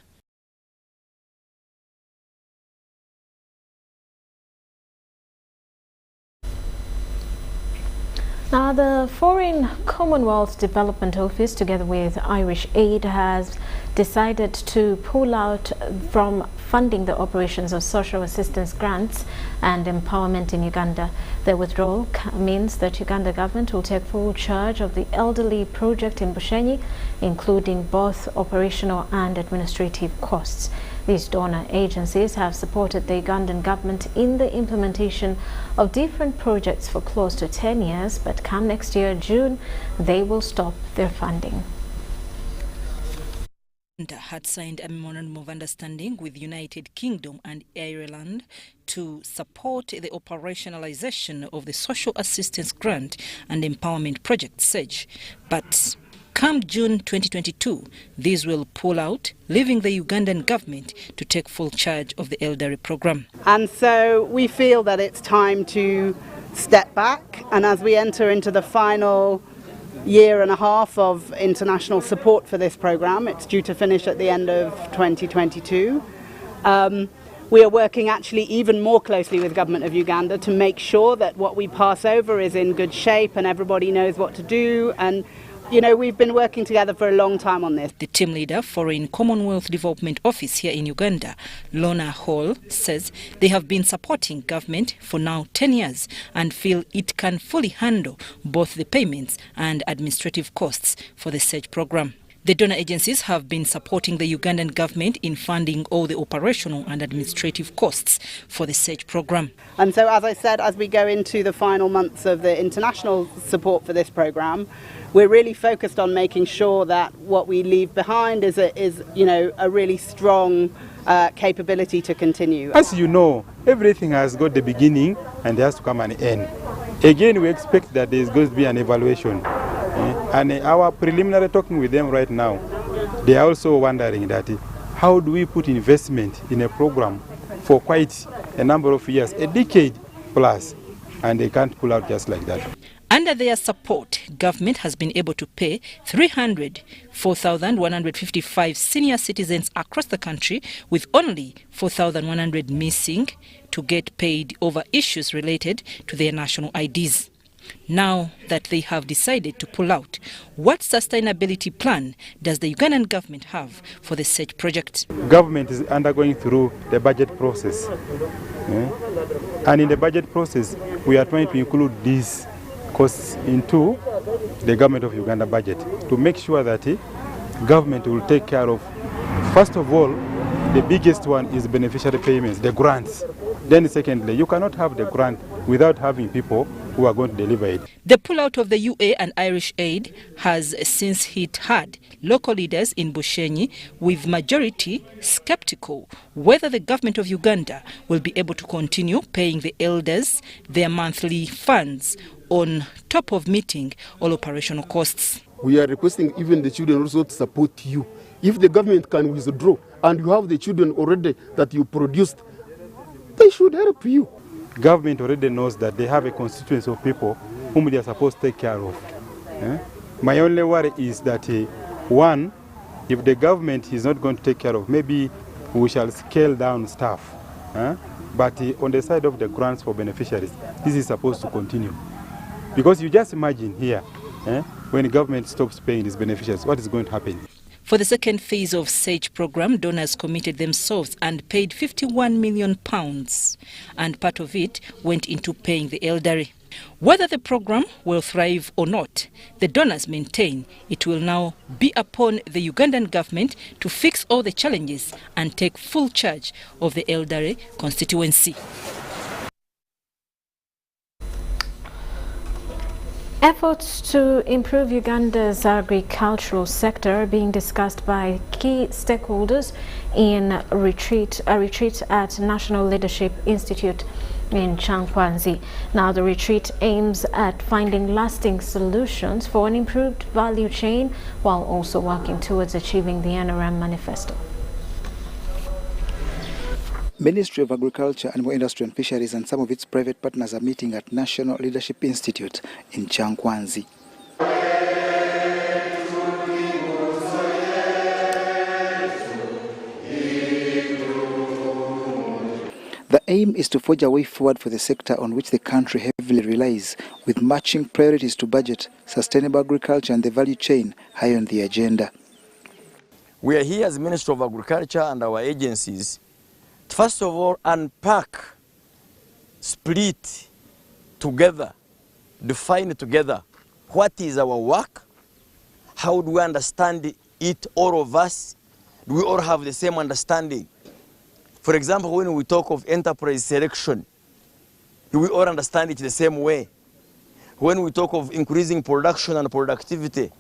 Now, the Foreign Commonwealth Development Office, together with Irish Aid, has decided to pull out from funding the operations of social assistance grants and empowerment in Uganda. The withdrawal means that Uganda government will take full charge of the elderly project in Bushenyi, including both operational and administrative costs. These donor agencies have supported the Ugandan government in the implementation of different projects for close to 10 years, but come next year, June, they will stop their funding. Had signed a memorandum of understanding with United Kingdom and Ireland to support the operationalization of the Social Assistance Grant and Empowerment Project, SAGE. But come June 2022, these will pull out, leaving the Ugandan government to take full charge of the elderly program. And so we feel that it's time to step back, and as we enter into the final year and a half of international support for this program, it's due to finish at the end of 2022. We are working actually even more closely with the government of Uganda to make sure that what we pass over is in good shape and everybody knows what to do. And you know, we've been working together for a long time on this. The team leader for Foreign Commonwealth Development Office here in Uganda, Lorna Hall, says they have been supporting government for now 10 years and feel it can fully handle both the payments and administrative costs for the SAGE program. The donor agencies have been supporting the Ugandan government in funding all the operational and administrative costs for the SAGE program. And so, as I said, as we go into the final months of the international support for this program, we're really focused on making sure that what we leave behind is a really strong capability to continue. As you know, everything has got the beginning and there has to come an end. Again, we expect that there is going to be an evaluation. And our preliminary talking with them right now, they are also wondering that how do we put investment in a program for quite a number of years, a decade plus, and they can't pull out just like that. Under their support, government has been able to pay 304,155 senior citizens across the country, with only 4,100 missing to get paid over issues related to their national IDs. Now that they have decided to pull out, what sustainability plan does the Ugandan government have for the SAGE project? Government is undergoing through the budget process. And in the budget process, we are trying to include these costs into the government of Uganda budget to make sure that the government will take care of, first of all, the biggest one is beneficiary payments, the grants. Then secondly, you cannot have the grant without having people who are going to deliver it. The pullout of the UA and Irish aid has since hit hard local leaders in Bushenyi, with majority skeptical whether the government of Uganda will be able to continue paying the elders their monthly funds on top of meeting all operational costs. We are requesting even the children also to support you. If the government can withdraw and you have the children already that you produced, they should help you. Government already knows that they have a constituency of people whom they are supposed to take care of. My only worry is that, one, if the government is not going to take care of, maybe we shall scale down staff. But on the side of the grants for beneficiaries, this is supposed to continue. Because you just imagine here, when the government stops paying its beneficiaries, what is going to happen? For the second phase of SAGE program, donors committed themselves and paid £51 million, and part of it went into paying the elderly. Whether the program will thrive or not, the donors maintain it will now be upon the Ugandan government to fix all the challenges and take full charge of the elderly constituency. Efforts to improve Uganda's agricultural sector are being discussed by key stakeholders in a retreat at National Leadership Institute in Chankwanzi. Now, the retreat aims at finding lasting solutions for an improved value chain while also working towards achieving the NRM manifesto. Ministry of Agriculture, Animal Industry and Fisheries and some of its private partners are meeting at National Leadership Institute in Chankwanzi. The aim is to forge a way forward for the sector on which the country heavily relies, with matching priorities to budget, sustainable agriculture and the value chain high on the agenda. We are here as Ministry of Agriculture and our agencies to first of all unpack, split together, define together what is our work, how do we understand it, all of us, do we all have the same understanding? For example, when we talk of enterprise selection, do we all understand it the same way? When we talk of increasing production and productivity,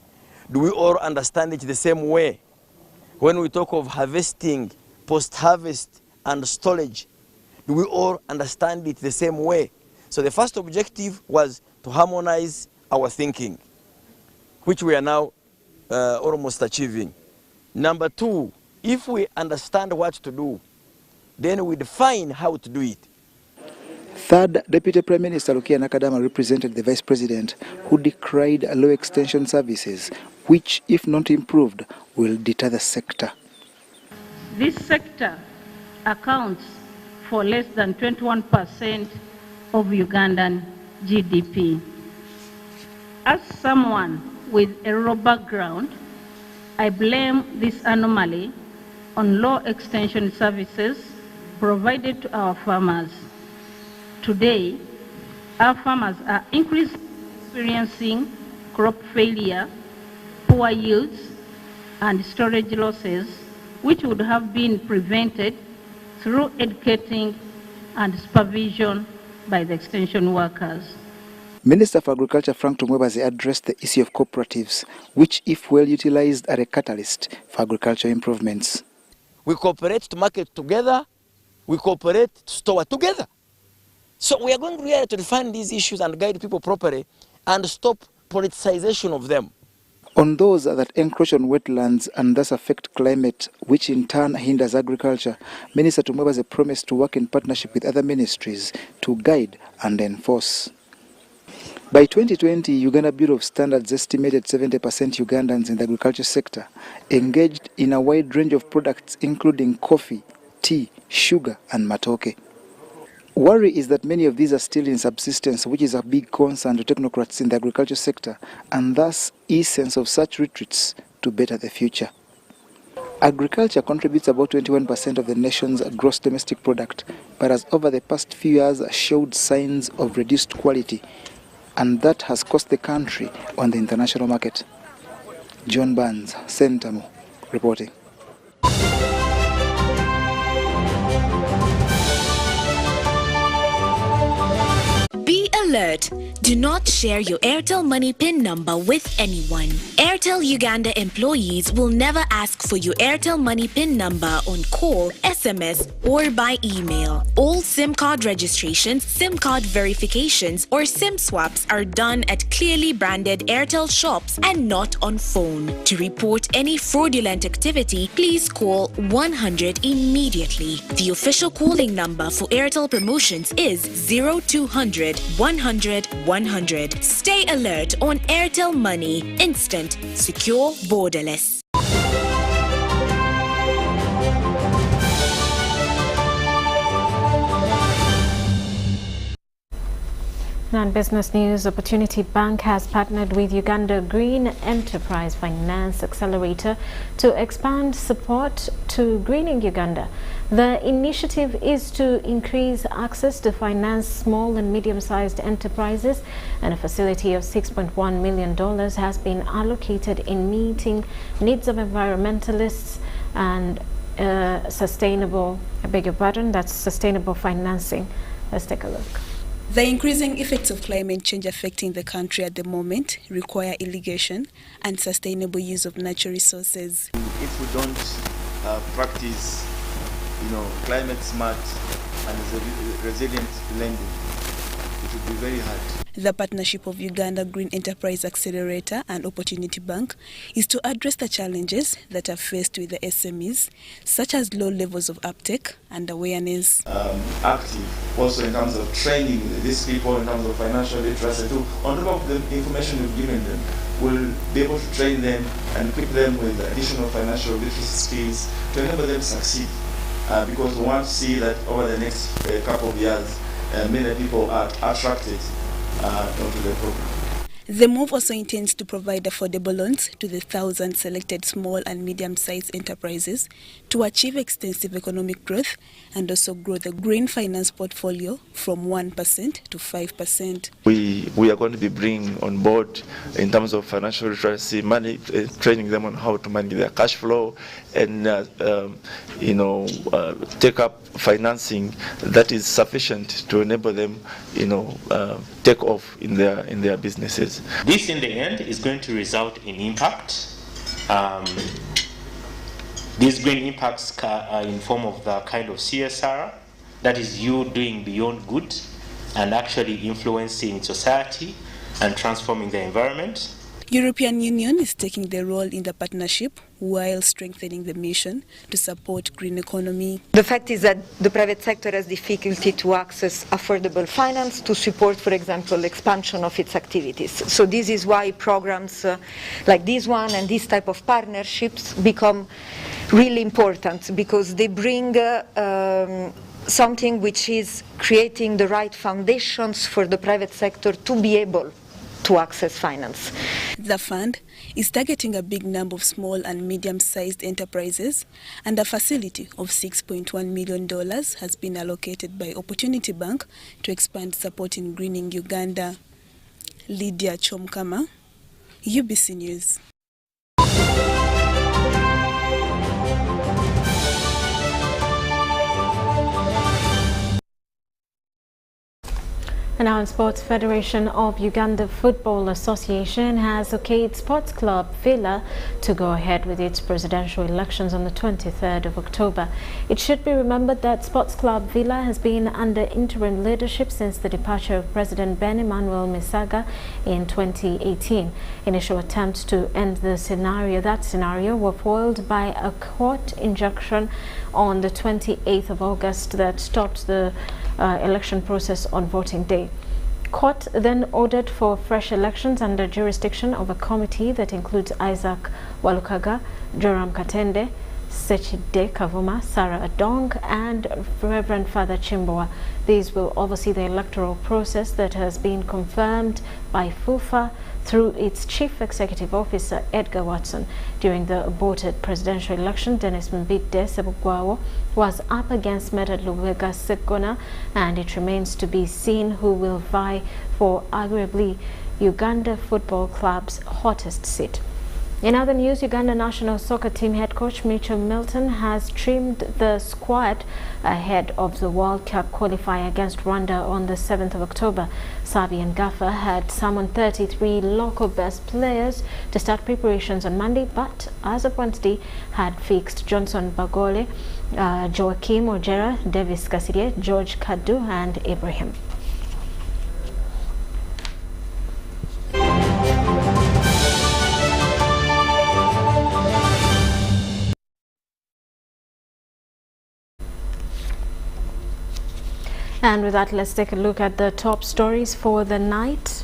do we all understand it the same way? When we talk of harvesting, post-harvest and storage, do we all understand it the same way? So the first objective was to harmonize our thinking, which we are now almost achieving. Number two, if we understand what to do, then we define how to do it. Third, Deputy Prime Minister Lukia Nakadama represented the Vice President, who decried law extension services, which, if not improved, will deter the sector. This sector accounts for less than 21% of Ugandan GDP. As someone with a rural background, I blame this anomaly on law extension services provided to our farmers. Today, our farmers are increasingly experiencing crop failure, poor yields, and storage losses, which would have been prevented through educating and supervision by the extension workers. Minister for Agriculture Frank Tumwebaze addressed the issue of cooperatives, which, if well utilized, are a catalyst for agricultural improvements. We cooperate to market together, we cooperate to store together. So we are going really to define these issues and guide people properly and stop politicization of them. On those that encroach on wetlands and thus affect climate, which in turn hinders agriculture, Minister Tumwebaze promised to work in partnership with other ministries to guide and enforce. By 2020, Uganda Bureau of Standards estimated 70% Ugandans in the agriculture sector engaged in a wide range of products including coffee, tea, sugar and matoke. Worry is that many of these are still in subsistence, which is a big concern to technocrats in the agriculture sector, and thus essence of such retreats to better the future. Agriculture contributes about 21% of the nation's gross domestic product, but has over the past few years showed signs of reduced quality, and that has cost the country on the international market. John Barnes, Sentamo, reporting. Be a Alert! Do not share your Airtel Money PIN number with anyone. Airtel Uganda employees will never ask for your Airtel Money PIN number on call, SMS, or by email. All SIM card registrations, SIM card verifications, or SIM swaps are done at clearly branded Airtel shops and not on phone. To report any fraudulent activity, please call 100 immediately. The official calling number for Airtel promotions is 0200 100 100. Stay alert on Airtel Money. Instant, secure, borderless. Non-business news. Opportunity Bank has partnered with Uganda Green Enterprise Finance Accelerator to expand support to greening Uganda. The initiative is to increase access to finance small and medium-sized enterprises, and a facility of $6.1 million has been allocated in meeting needs of environmentalists and sustainable financing. Let's take a look. The increasing effects of climate change affecting the country at the moment require irrigation and sustainable use of natural resources. If we don't practice, climate smart and resilient lending, it will be very hard. The partnership of Uganda Green Enterprise Accelerator and Opportunity Bank is to address the challenges that are faced with the SMEs, such as low levels of uptake and awareness. Active also in terms of training these people in terms of financial literacy too. On top of the information we've given them, we'll be able to train them and equip them with additional financial literacy skills to enable them succeed. Because we want to see that over the next couple of years, many people are attracted onto the program. The move also intends to provide affordable loans to the 1,000 selected small and medium-sized enterprises to achieve extensive economic growth and also grow the green finance portfolio from 1% to 5%. We are going to be bringing on board in terms of financial literacy, training them on how to manage their cash flow and take up financing that is sufficient to enable them take off in their businesses. This in the end is going to result in impact. These green impacts are in form of the kind of CSR, that is you doing beyond good and actually influencing society and transforming the environment. European Union is taking the role in the partnership while strengthening the mission to support green economy. The fact is that the private sector has difficulty to access affordable finance to support, for example, expansion of its activities. So this is why programs like this one and this type of partnerships become really important, because they bring something which is creating the right foundations for the private sector to be able to access finance. The fund is targeting a big number of small and medium-sized enterprises, and a facility of $6.1 million has been allocated by Opportunity Bank to expand support in greening Uganda. Lydia Chomkama, UBC News. And now in sports, Federation of Uganda Football Association has okayed Sports Club Villa to go ahead with its presidential elections on the 23rd of October. It should be remembered that Sports Club Villa has been under interim leadership since the departure of President Ben Emmanuel Misaga in 2018. Initial attempts to end that scenario were foiled by a court injunction on the 28th of August that stopped the election process on voting day. Court then ordered for fresh elections under jurisdiction of a committee that includes Isaac Walukaga, Joram Katende, Sechide Kavuma, Sarah Adong, and Reverend Father Chimboa. These will oversee the electoral process that has been confirmed by FUFA through its Chief Executive Officer Edgar Watson. During the aborted presidential election, Dennis Mbide Sebugwawo was up against Meda Lubega Sekona, and it remains to be seen who will vie for arguably Uganda Football Club's hottest seat. In other news, Uganda national soccer team head coach Mitchell Milton has trimmed the squad ahead of the World Cup qualifier against Rwanda on the 7th of October. Sabi and Gaffer had summoned 33 local best players to start preparations on Monday, but as of Wednesday had fixed Johnson Bagole, Joaquim Ojera, Davis Kasirye, George Kadu and Ibrahim. And with that, let's take a look at the top stories for the night.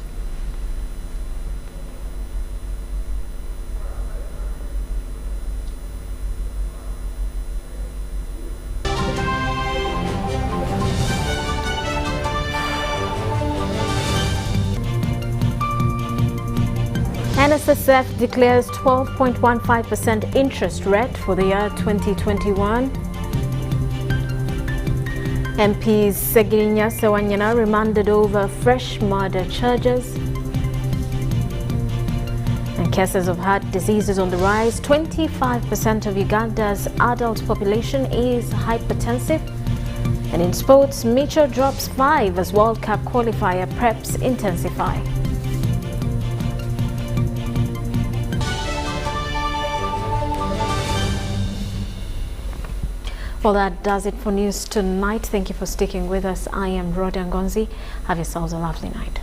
NSSF declares 12.15% interest rate for the year 2021. MPs Signologist remanded over fresh murder charges. And cases of heart diseases on the rise. 25% of Uganda's adult population is hypertensive. And in sports, Meteor drops 5 as World Cup qualifier preps intensify. Well, that does it for news tonight. Thank you for sticking with us. I am Rhoda Ngozi. Have yourselves a lovely night.